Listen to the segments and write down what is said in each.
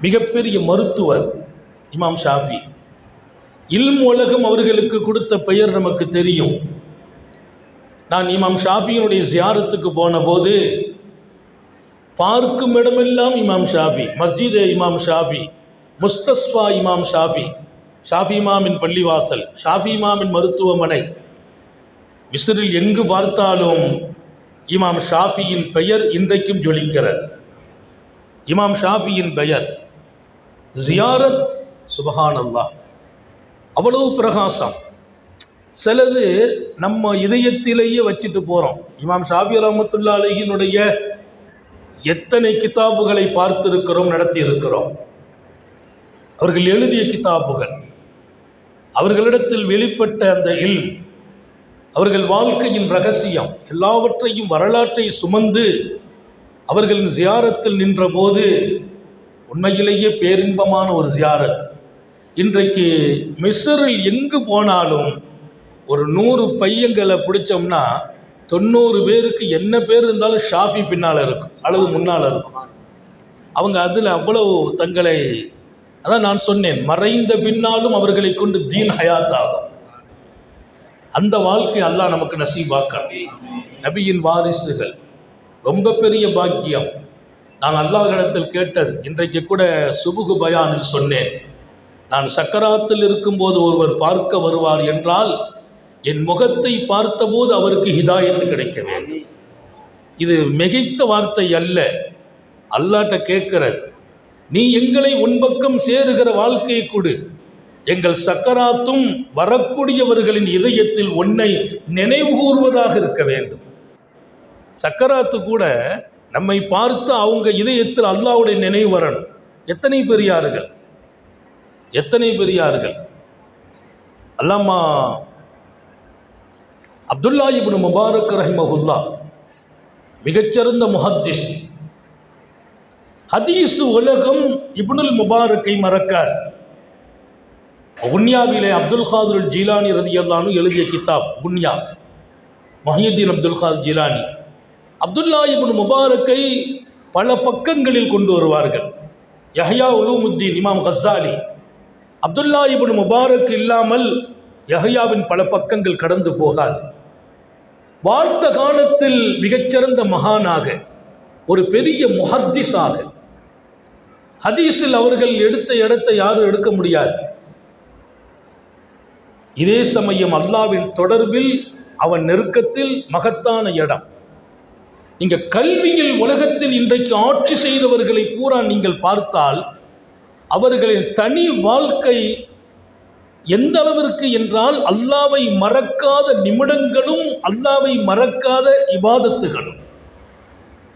மிகப்பெரிய மருத்துவர் இமாம் ஷாஃபி. இல்ம் உலகம் அவர்களுக்கு கொடுத்த பெயர் நமக்கு தெரியும். நான் இமாம் ஷாஃபியினுடைய ஜியாரத்துக்கு போன போது பார்க்கும் இடமெல்லாம் இமாம் ஷாஃபி, மஸ்ஜித் இமாம் ஷாஃபி, முஸ்தஸ்ஃபா இமாம் ஷாஃபி, ஷாஃபி இமாமின் பள்ளிவாசல், ஷாஃபி இமாமின் மருத்துவமனை, மிஸ்ரில் எங்கு பார்த்தாலும் இமாம் ஷாஃபியின் பெயர் இன்றைக்கும் ஜொலிக்கிறது. இமாம் ஷாஃபியின் பெயர் ஜியாரத், சுபஹானல்லாஹ், அவ்வளவு பிரகாசம். சிலது நம்ம இதயத்திலேயே வச்சுட்டு போகிறோம். இமாம் ஷாஃபி ரஹ்மத்துல்லாஹி அலைஹினுடைய எத்தனை கிதாபுகளை பார்த்திருக்கிறோம், நடத்தி இருக்கிறோம். அவர்கள் எழுதிய கிதாபுகள், அவர்களிடத்தில் வெளிப்பட்ட அந்த இல்ம், அவர்கள் வாழ்க்கையின் ரகசியம், எல்லாவற்றையும் வரலாற்றை சுமந்து அவர்களின் ஜியாரத்தில் நின்ற போது உண்மையிலேயே பேரின்பமான ஒரு ஜியாரத். இன்றைக்கு மிஸ்ரில் எங்கு போனாலும் ஒரு 100 பையங்களை பிடிச்சோம்னா 90 பேருக்கு என்ன பேர் இருந்தாலும் ஷாஃபி பின்னால் இருக்கும் அல்லது முன்னால் இருக்கும். அவங்க அதில் அவ்வளவு தங்களை, அதான் நான் சொன்னேன், மறைந்த பின்னாலும் அவர்களை கொண்டு தீன் ஹயாத் ஆகும். அந்த வாழ்க்கை அல்லாஹ் நமக்கு நசீபாக்கணும். நபியின் வாரிசுகள் ரொம்ப பெரிய பாக்கியம். நான் அல்லாஹ்விடத்தில் கேட்டது, இன்றைக்கு கூட சுபுகு பயானில் சொன்னேன், நான் சக்கராத்தில் இருக்கும்போது ஒருவர் பார்க்க வருவார் என்றால் என் முகத்தை பார்த்தபோது அவருக்கு ஹிதாயத்து கிடைக்க வேண்டும். இது மிகைத்த வார்த்தை அல்ல, அல்லாஹ்ட்ட கேட்கிறது. நீ எங்களை உன்பக்கம் சேருகிற வாழ்க்கையை கொடு, எங்கள் சக்கராத்தும் வரக்கூடியவர்களின் இதயத்தில் உன்னை நினைவு கூறுவதாக இருக்க வேண்டும். சக்கராத்து கூட நம்மை பார்த்து அவங்க இதயத்தில் அல்லாஹ்வுடைய நினைவு வரணும். எத்தனை பெரியார்கள், எத்தனை பெரியார்கள். அல்லாமா அப்துல்லா இப்னு முபாரக் ரஹிமஹுல்லாஹ் மிகச்சிறந்த முஹத்திஸ். ஹதீஸ் உலகம் இப்னுல் முபாரக்கை மறக்கார். குன்யாவிலே அப்துல் காதிர் ஜீலானி ரலியல்லாஹு அன்ஹு எழுதிய கிதாப் குன்யா, முஹய்யித்தீன் அப்துல் காதிர் ஜீலானி அப்துல்லா இப்னு முபாரக்கை பல பக்கங்களில் கொண்டு வருவார்கள். யஹ்யா உலூமுத்தீன் இமாம் கஸ்ஸாலி, அப்துல்லா இப்னு முபாரக் இல்லாமல் யஹ்யாவின் பல பக்கங்கள் கடந்து போகாது. வாழ்ந்த காலத்தில் மிகச்சிறந்த மகானாக, ஒரு பெரிய முஹத்திஸாக, ஹதீஸில் அவர்கள் எடுத்த இடத்தை யாரும் எடுக்க முடியாது. இதே சமயம் அல்லாஹ்வின் தொடர்பில், அவன் நெருக்கத்தில் மகத்தான இடம். நீங்கள் கல்வியில் உலகத்தில் இன்றைக்கு ஆட்சி செய்தவர்களை பூரா நீங்கள் பார்த்தால் அவர்களின் தனி வாழ்க்கை எந்த அளவிற்கு என்றால் அல்லாவை மறக்காத நிமிடங்களும் அல்லாவை மறக்காத இபாதத்துகளும்.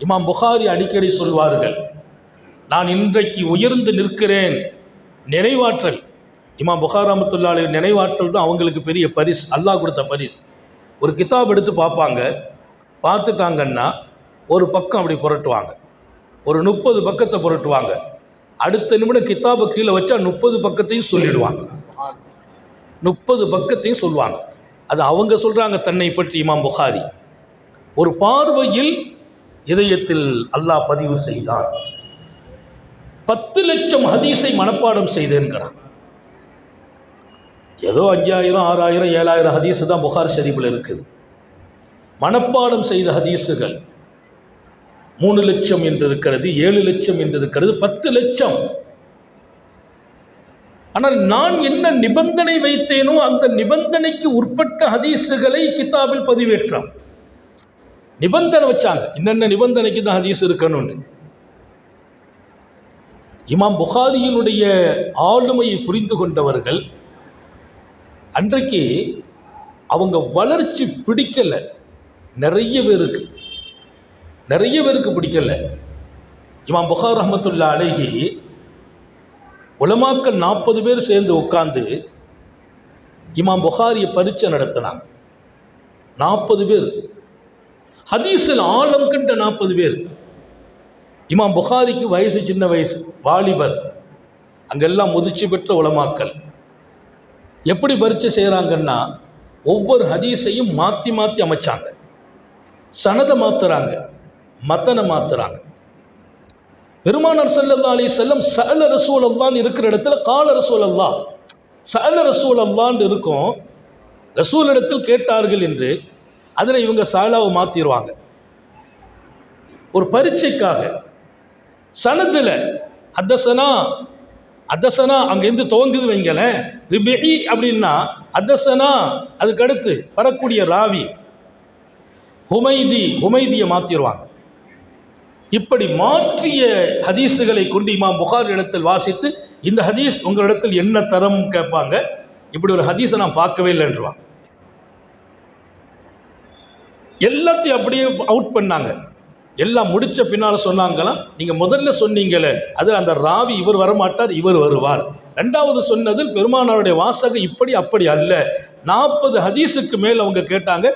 இமாம் புகாரி அடிக்கடி சொல்வார்கள், நான் இன்றைக்கு உயர்ந்து நிற்கிறேன். நினைவாற்றல், இமாம் புகாரி ரஹ்மத்துல்லாஹி அலைஹி நினைவாற்றல் தான் அவங்களுக்கு பெரிய பரிசு, அல்லாஹ் கொடுத்த பரிசு. ஒரு கிதாப் எடுத்து பார்ப்பாங்க, பார்த்துட்டாங்கன்னா ஒரு பக்கம் அப்படி புரட்டுவாங்க, ஒரு 30 பக்கத்தை புரட்டுவாங்க. அடுத்த நிமிடம் கிதாபை கீழே வச்சா 30 பக்கத்தையும் சொல்லிடுவாங்க, 30 பக்கத்தையும் சொல்லுவாங்க. அது அவங்க சொல்கிறாங்க தன்னை பற்றி. இமாம் புகாரி ஒரு பார்வையில் இதயத்தில் அல்லாஹ் பதிவு செய்தார். 10 லட்சம் ஹதீஸை மனப்பாடம் செய்தேன்கிறான். ஏதோ 5000, 6000, 7000 ஹதீஸு தான் புகார் ஷரீஃபில் இருக்குது. மனப்பாடம் செய்த ஹதீஸுகள் 3 லட்சம் என்று இருக்கிறது, 7 லட்சம் என்று இருக்கிறது, 10 லட்சம். ஆனால் நான் என்ன நிபந்தனை வைத்தேனோ அந்த நிபந்தனைக்கு உட்பட்ட ஹதீஸுகளை கிதாபில் பதிவேற்றான். நிபந்தனை வச்சாங்க, என்னென்ன நிபந்தனைக்கு தான் ஹதீஸ் இருக்கணும்னு. இமாம் புகாரியினுடைய ஆளுமையை புரிந்து கொண்டவர்கள் அன்றைக்கு அவங்க வளர்ச்சி பிடிக்கலை. நிறைய பேருக்கு பிடிக்கல. இமாம் புகாரி ரஹ்மத்துல்லாஹி அலைஹி உலமாக்கள் 40 பேர் சேர்ந்து உட்கார்ந்து இமாம் புகாரியை பரீட்சை நடத்தினாங்க. 40 பேர், ஹதீஸில் ஆழம் கண்ட 40 பேர். இமாம் புகாரிக்கு வயசு சின்ன வயசு, வாலிபர். அங்கெல்லாம் முதிர்ச்சி பெற்ற உலமாக்கள். எப்படி பரீட்சை செய்கிறாங்கன்னா, ஒவ்வொரு ஹதீஸையும் மாற்றி மாற்றி அமைச்சாங்க. சனதை மாற்றுறாங்க, மத்தனை மாற்றுறாங்க. பெருமானார் ஸல்லல்லாஹு அலைஹி வஸல்லம் சஅல ரசூலல்லாஹ் இருக்கிற இடத்துல கால ரசூலல்லாஹ், சஅல ரசூலல்லாஹ்னு இருக்கும், ரசூல் இடத்தில் கேட்டார்கள் என்று. அதில் இவங்க சஅலாவை மாற்றிடுவாங்க. ஒரு பரீட்சைக்காக சனதில் ஹத்தஸனா ஹத்தஸனா அங்கேருந்து துவங்குது வைங்களேன், ரிபிஇ அப்படின்னா ஹத்தஸனா, அதுக்கடுத்து வரக்கூடிய ராவி ஹுமைதியை மாற்றிடுவாங்க. இப்படி மாற்றிய ஹதீஸுகளை கொண்டு இமாம் புகாரி இடத்தில் வாசித்து, இந்த ஹதீஸ் உங்களிடத்தில் என்ன தரம் கேட்பாங்க. இப்படி ஒரு ஹதீஸை நான் பார்க்கவே இல்லைன்றான். எல்லாத்தையும் அப்படியே அவுட் பண்ணாங்க. எல்லாம் முடிச்ச பின்னால் சொன்னாங்களாம், நீங்கள் முதல்ல சொன்னீங்களே அது அந்த ராவி இவர் வரமாட்டார், இவர் வருவார். ரெண்டாவது சொன்னதில் பெருமானாருடைய வாசகம் இப்படி அப்படி அல்ல. 40 ஹதீஸுக்கு மேல் அவங்க கேட்டாங்க.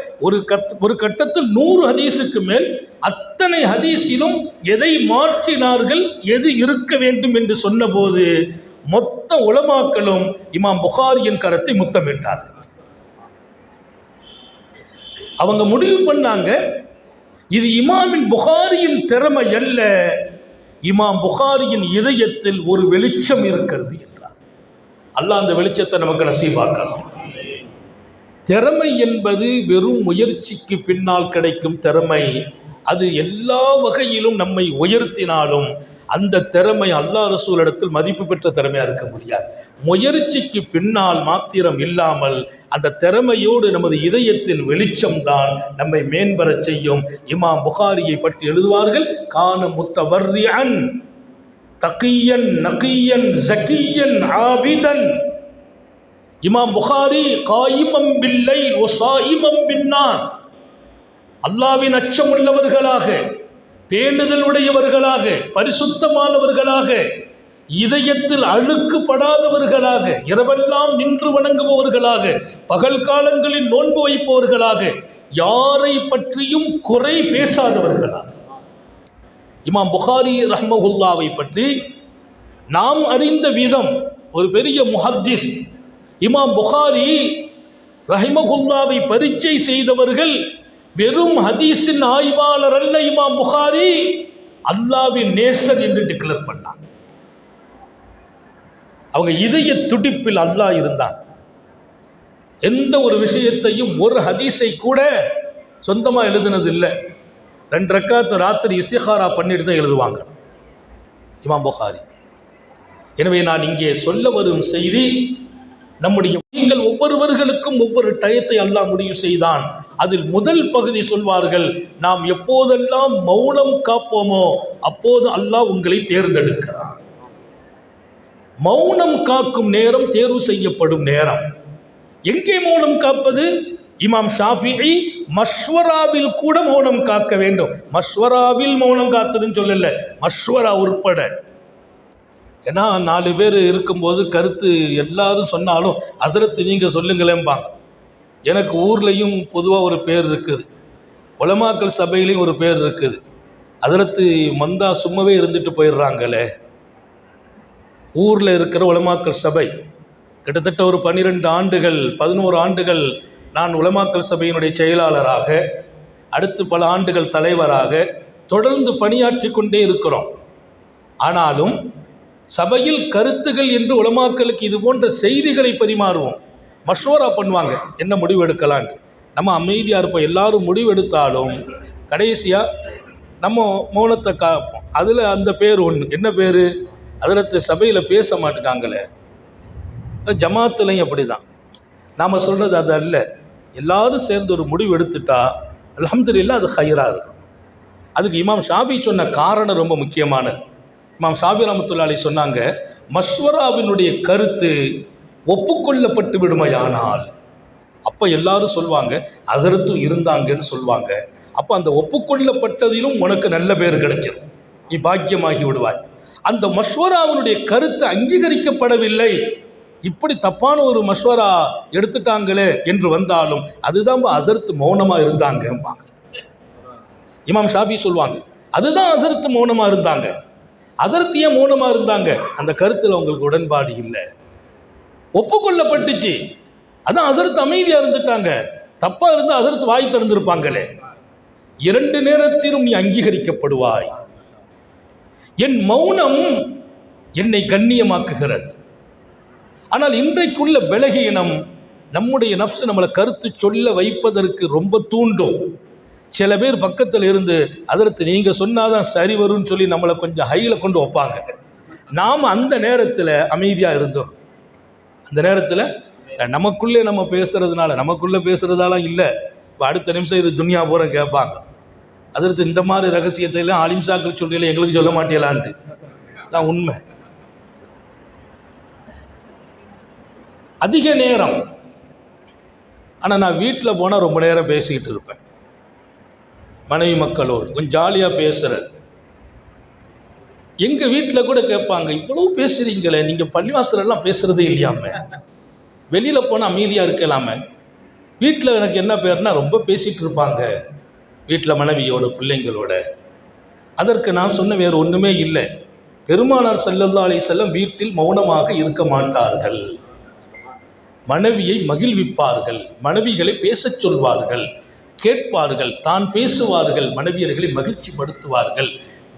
ஒரு கட்டத்தில் 100 ஹதீஸுக்கு மேல். அத்தனை ஹதீஸிலும் எதை மாற்றினார்கள், எது இருக்க வேண்டும் என்று சொன்னபோது மொத்த உலமாக்களும் இமாம் புகாரியின் கரத்தை முத்தமிட்டார்கள். அவங்க முடிவு பண்ணாங்க, இது இமாமின் புகாரியின் திறமை அல்ல, இமாம் புகாரியின் இதயத்தில் ஒரு வெளிச்சம் இருக்கிறது என்றார். அல்லாஹ் அந்த வெளிச்சத்தை நமக்கு நசீபாக்கலாம். திறமை என்பது வெறும் முயற்சிக்கு பின்னால் கிடைக்கும் திறமை. அது எல்லா வகையிலும் நம்மை உயர்த்தினாலும் அந்த திறமை அல்லாஹ் ரசூல் இடத்தில் மதிப்பு பெற்ற திறமையாக இருக்க முடியாது. முயற்சிக்கு பின்னால் மாத்திரம் இல்லாமல் அந்த திறமையோடு நமது இதயத்தின் வெளிச்சம்தான் நம்மை மேம்பெற செய்யும். இமாம் புகாரியை பற்றி எழுதுவார்கள், கான முத்தவர்ரிஅன் தகியன் நகியன் ஜகியன் ஆபிதன். இமாம் புகாரி காயிமம் பில்லைல் வஸாயிமம் பின்னார், அல்லாஹ்வின் அச்சம் உள்ளவர்களாக, பேணுதல் உடையவர்களாக, பரிசுத்தமானவர்களாக, இதயத்தில் அழுக்குப்படாதவர்களாக, இரவெல்லாம் நின்று வணங்குபவர்களாக, பகல் காலங்களில் நோன்பு வைப்பவர்களாக, யாரை பற்றியும் குறை பேசாதவர்களாக. இமாம் புகாரி ரஹ்மஹுல்லாவை பற்றி நாம் அறிந்த விதம், ஒரு பெரிய முஹத்திஸ் இமாம் புகாரி ரஹ்மஹுல்லாவை பரீட்சை செய்தவர்கள் வெறும் ஹதீஸின் ஆய்வாளர் அல்ல. இமாம் புகாரி அல்லாஹ்வின் நேசர் என்று டிக்ளேர் பண்ணாங்க. அவங்க இதய துடிப்பில் அல்லாஹ் இருந்தான். எந்த ஒரு விஷயத்தையும் ஒரு ஹதீஸை கூட சொந்தமா எழுதுனது இல்லை. 2 ரக்காத் ராத்திரி இஸ்திகாரா பண்ணிட்டு தான் எழுதுவாங்க இமாம் புகாரி. எனவே நான் இங்கே சொல்ல வரும் செய்தி, நம்முடைய நீங்கள் ஒவ்வொருவர்களுக்கும் ஒவ்வொரு டயத்தை அல்லாஹ் முடிவு செய்தான். அதில் முதல் பகுதி சொல்வார்கள், நாம் எப்போதெல்லாம் மௌனம் காப்போமோ அப்போது அல்லாஹ் உங்களை தேர்ந்தெடுக்கிறான். மௌனம் காக்கும் நேரம் தேர்வு செய்யப்படும் நேரம். எங்கே மௌனம் காப்பது? இமாம் ஷாஃபிஈ மஷ்வராவில் கூட மௌனம் காக்க வேண்டும். மஷ்வராவில் மௌனம் காத்துன்னு சொல்லல, மஷ்வரா உட்பட. ஏன்னா 4 பேர் இருக்கும்போது கருத்து எல்லாரும் சொன்னாலும் ஹஸரத் நீங்கள் சொல்லுங்களேம்பாங்க. எனக்கு ஊர்லேயும் பொதுவாக ஒரு பேர் இருக்குது, உலமாக்கள் சபையிலையும் ஒரு பேர் இருக்குது. ஹஸரத் மந்தா சும்மாவே இருந்துட்டு போயிடுறாங்களே. ஊரில் இருக்கிற உலமாக்கள் சபை கிட்டத்தட்ட ஒரு 12 ஆண்டுகள் 11 ஆண்டுகள் நான் உலமாக்கல் சபையினுடைய செயலாளராக, அடுத்து பல ஆண்டுகள் தலைவராக தொடர்ந்து பணியாற்றி கொண்டே இருக்கிறோம். ஆனாலும் சபையில் கருத்துகள் என்று உலமாக்களுக்கு இது போன்ற செய்திகளை பரிமாறுவோம், மஷ்வரா பண்ணுவாங்க, என்ன முடிவு எடுக்கலான்னு. நம்ம அமைதியாக இருப்போம். எல்லாரும் முடிவெடுத்தாலும் கடைசியாக நம்ம மௌனத்தை காப்போம். அதில் அந்த பேர் ஒன்று, என்ன பேர்? அதில் சபையில் பேச மாட்டேங்காங்களே. ஜமாத்துலையும் அப்படி தான். நாம் சொல்கிறது அது அல்ல. எல்லாரும் சேர்ந்து ஒரு முடிவு எடுத்துட்டா அல்ஹம்துலில்லாஹ் அது ஹைராக இருக்கும். அதுக்கு இமாம் ஷாஃபி சொன்ன காரணம் ரொம்ப முக்கியமானது. இமாம் ஷாஃபி ரஹ்மத்துல்லாஹி அலைஹி சொன்னாங்க, மஷ்வராவினுடைய கருத்து ஒப்புக்கொள்ளப்பட்டு விடுமையானால் அப்போ எல்லாரும் சொல்லுவாங்க ஹஸரத்தும் இருந்தாங்கன்னு சொல்லுவாங்க. அப்போ அந்த ஒப்புக்கொள்ளப்பட்டதிலும் உனக்கு நல்ல பேர் கிடைச்சிடும், நீ பாக்கியமாகி விடுவாய். அந்த மஷ்வராவினுடைய கருத்து அங்கீகரிக்கப்படவில்லை, இப்படி தப்பான ஒரு மஷ்வரா எடுத்துட்டாங்களே என்று வந்தாலும் அதுதான் ஹஸரத் மௌனமாக இருந்தாங்க. இமாம் ஷாஃபி சொல்லுவாங்க, அதுதான் ஹஸரத் மௌனமாக இருந்தாங்க. ஹஸரத் ஏன் மௌனமாக இருந்தாங்க? அந்த கருத்தில் உங்களுக்கு உடன்பாடு இல்லை, ஒப்புக்கொள்ளப்பட்டுச்சு, அதான் ஹஸரத் அமைதியாக இருந்துட்டாங்க. தப்பாக இருந்தால் ஹஸரத் வாய் திறந்திருப்பாங்களே. 2 நேரத்திலும் நீ அங்கீகரிக்கப்படுவாய். என் மௌனம் என்னை கண்ணியமாக்குகிறது. ஆனால் இன்றைக்குள்ள பலகீனம், நம்முடைய நஃப்ஸ் நம்மளை கருத்து சொல்ல வைப்பதற்கு ரொம்ப தூண்டும். சில பேர் பக்கத்தில் இருந்து அதற்கு நீங்கள் சொன்னாதான் சரி வரும்னு சொல்லி நம்மளை கொஞ்சம் ஹையில் கொண்டு வைப்பாங்க. நாம் அந்த நேரத்தில் அமைதியாக இருந்தோம். அந்த நேரத்தில் நமக்குள்ளே நம்ம பேசுறதுனால, நமக்குள்ளே பேசுறதால இல்லை, இப்போ அடுத்த நிமிஷம் இது துன்யா பூரா கேட்பாங்க. அதற்கு இந்த மாதிரி ரகசியத்தை எல்லாம் ஆலிம்சாக்கள் சொல்றீங்களே, எங்களுக்கு சொல்ல மாட்டேலான்ட்டு தான் உண்மை. அதிக நேரம் ஆனால் நான் வீட்டில் போனால் ரொம்ப நேரம் பேசிக்கிட்டு இருப்பேன். மனைவி மக்களோடு கொஞ்சம் ஜாலியாக பேசுகிறேன். எங்கள் வீட்டில் கூட கேட்பாங்க, இவ்வளவு பேசுகிறீங்களே, நீங்கள் பள்ளிவாசலெல்லாம் பேசுகிறதே இல்லையாம, வெளியில் போனால் அமைதியாக இருக்கலாமே. வீட்டில் எனக்கு என்ன பேர்னா ரொம்ப பேசிகிட்டு இருப்பாங்க, வீட்டில் மனைவியோட பிள்ளைங்களோட. அதற்கு நான் சொன்ன வேறு ஒன்றுமே இல்லை. பெருமானார் ஸல்லல்லாஹு அலைஹி வஸல்லம் வீட்டில் மௌனமாக இருக்க மாட்டார்கள். மனைவியை மகிழ்விப்பார்கள், மனைவிகளை பேசச் சொல்வார்கள், கேட்பார்கள், தான் பேசுவார்கள், மனைவியர்களை மகிழ்ச்சிப்படுத்துவார்கள்.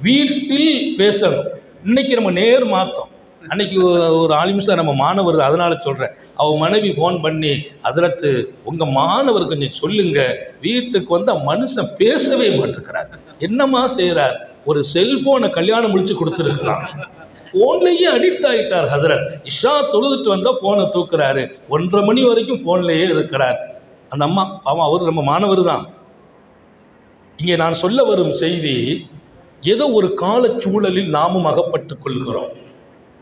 வீட்டில் பேசணும். இன்னைக்கு நம்ம நேர் மாற்றோம். அன்னைக்கு ஒரு ஆலிம்சா நம்ம மாணவர், அதனால சொல்கிறேன், அவன் மனைவி ஃபோன் பண்ணி, அதற்கு உங்கள் மாணவர் கொஞ்சம் சொல்லுங்க, வீட்டுக்கு வந்து மனுஷன் பேசவே மாட்டேங்கிறார், என்னம்மா செய்கிறார்? ஒரு செல்ஃபோனை கல்யாணம் முடிச்சு கொடுத்துருக்கலாம், ஃபோன்லேயே அடிக்ட் ஆகிட்டார் ஹதரத். இஷா தொழுதுட்டு வந்தால் ஃபோனை தூக்குறாரு, 1:30 மணி வரைக்கும் ஃபோன்லேயே இருக்கிறார். அந்த அம்மா அவன் அவர் நம்ம மாணவர் தான். இங்கே நான் சொல்ல வரும் செய்தி, ஏதோ ஒரு காலச்சூழலில் நாமும் அகப்பட்டு கொள்கிறோம்.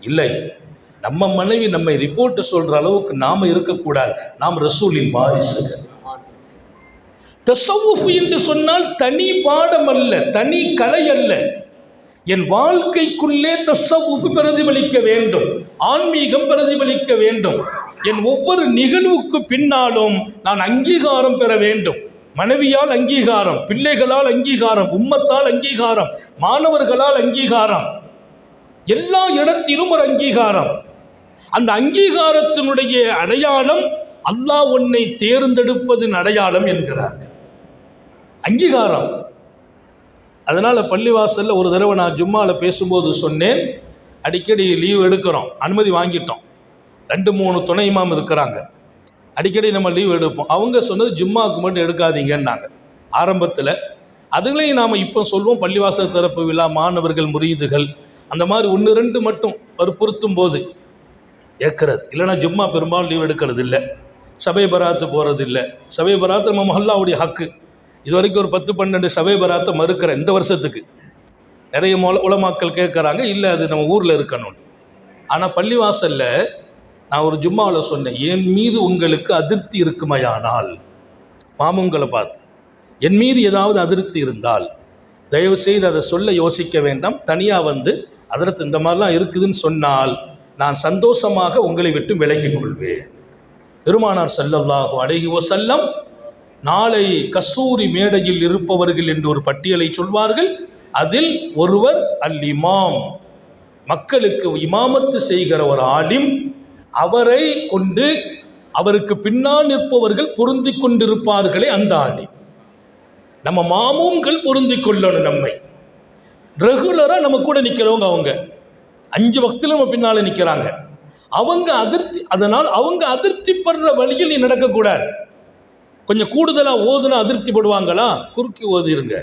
இல்லை, நம்ம மனைவி நம்மை ரிப்போர்ட்டை சொல்கிற அளவுக்கு நாம் இருக்கக்கூடாது. நாம் ரசூலின் வாரிசுகள். தஸவ்வுஃப் என்று சொன்னால் தனி பாடம் அல்ல, தனி கலை அல்ல. என் வாழ்க்கைக்குள்ளே தஸவ்வுஃப் பிரதிபலிக்க வேண்டும், ஆன்மீகம் பிரதிபலிக்க வேண்டும். என் ஒவ்வொரு நிகழ்வுக்கு பின்னாலும் நான் அங்கீகாரம் பெற வேண்டும். மனைவியால் அங்கீகாரம், பிள்ளைகளால் அங்கீகாரம், உம்மத்தால் அங்கீகாரம், மாணவர்களால் அங்கீகாரம், எல்லா இடத்திலும் ஒரு அங்கீகாரம். அந்த அங்கீகாரத்தினுடைய அடையாளம் அல்லாஹ் உன்னை தேர்ந்தெடுப்பதின் அடையாளம் என்கிறார். அங்கீகாரம். அதனால் பள்ளிவாசலில் ஒரு தடவை நான் ஜும்மாவில் பேசும்போது சொன்னேன், அடிக்கடி லீவ் எடுக்கிறோம், அனுமதி வாங்கிட்டோம். 2-3 துணை இமாம் இருக்கிறாங்க, அடிக்கடி நம்ம லீவ் எடுப்போம். அவங்க சொன்னது ஜும்மாவுக்கு மட்டும் எடுக்காதீங்கன்னாங்க ஆரம்பத்தில். அதுகளையும் நாம் இப்போ சொல்வோம், பள்ளிவாசல் திறப்பு விழா, மாணவர்கள், முரீதுகள், அந்த மாதிரி 1-2 மட்டும் வற்புறுத்தும் போது ஏற்கிறது. இல்லைனா ஜும்மா பெரும்பாலும் லீவ் எடுக்கிறது இல்லை, சபை பராத்து போகிறது இல்லை. சபை பராத்து நம்ம மஹல்லாவுடைய ஹக்கு. இது வரைக்கும் ஒரு 10-12 சபை பராத்தை மறுக்கிற இந்த வருஷத்துக்கு நிறைய உலமாக்கள் கேட்குறாங்க, இல்லை அது நம்ம ஊரில் இருக்கணும். ஆனால் பள்ளிவாசலில் நான் ஒரு ஜும்மாவில் சொன்னேன், என் மீது உங்களுக்கு அதிருப்தி இருக்குமையானால், மாமுங்களை பார்த்து, என் மீது ஏதாவது அதிருப்தி இருந்தால் தயவு செய்து அதை சொல்ல யோசிக்க வேண்டாம், தனியாக வந்து அதற்கு இந்த மாதிரிலாம் இருக்குதுன்னு சொன்னால் நான் சந்தோஷமாக உங்களை விட்டு விலகிக் கொள்வேன். பெருமானார் ஸல்லல்லாஹு அலைஹி வஸல்லம் நாளை கஸ்தூரி மேடையில் இருப்பவர்கள் என்று ஒரு பட்டியலை சொல்வார்கள். அதில் ஒருவர் அல் இமாம், மக்களுக்கு இமாமத்து செய்கிற ஒரு ஆலிம். அவரை கொண்டு அவருக்கு பின்னால் நிற்பவர்கள் பொருந்தி கொண்டிருப்பார்களே அந்த ஆலிம். நம்ம மாமூம்கள் பொருந்தி கொள்ளணும். நம்மை ரெகுலராக நம்ம கூட நிற்கிறவங்க, அவங்க 5 வக்தில் நம்ம பின்னால் நிற்கிறாங்க. அவங்க அதிருப்தி, அதனால் அவங்க அதிருப்தி படுற வழியில் நீ நடக்கக்கூடாது. கொஞ்சம் கூடுதலாக ஓதுனா அதிருப்தி படுவாங்களா, குறுக்கி ஓதிருங்க.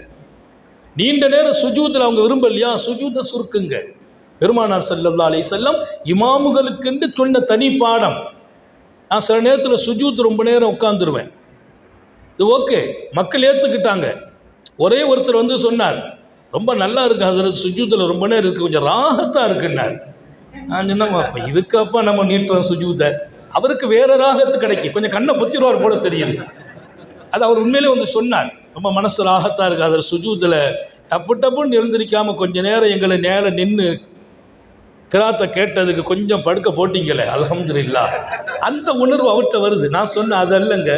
நீண்ட நேரம் சுஜூதில் அவங்க விரும்பலையா, சுஜூதை சுருக்குங்க. பெருமானார் ஸல்லல்லாஹு அலைஹி வஸல்லம் இமாமுகளுக்கு சொன்ன தனி பாடம். நான் சில நேரத்தில் சுஜூத் ரொம்ப நேரம் உட்காந்துருவேன். இது ஓகே, மக்கள் ஏற்றுக்கிட்டாங்க. ஒரே ஒருத்தர் வந்து சொன்னார், ரொம்ப நல்லா இருக்குது ஹஸரத், சுஜூத்தில் ரொம்ப நேரம் இருக்குது, கொஞ்சம் ராகத்தாக இருக்குன்னார். நான் சொன்னேன், அப்போ இதுக்கப்பா நம்ம நீட்டுறோம் சுஜூத்தை, அவருக்கு வேறு ராகத்து கிடைக்கும், கொஞ்சம் கண்ணை பொத்திடுவார் போல தெரியுது. அது அவர் உண்மையிலே வந்து சொன்னார், ரொம்ப மனசு ராகத்தாக இருக்குது அதில் சுஜூத்தில் டப்பு டப்புன்னு எழுந்திருக்காமல் கொஞ்சம் நேரம் எங்களை நேரம் நின்று கிராத்தை கேட்டதுக்கு கொஞ்சம் படுக்க போட்டிங்களே, அல்ஹம்துலில்லாஹ், அந்த உணர்வு அவர்கிட்ட வருது. நான் சொன்னேன், அது அல்லங்க,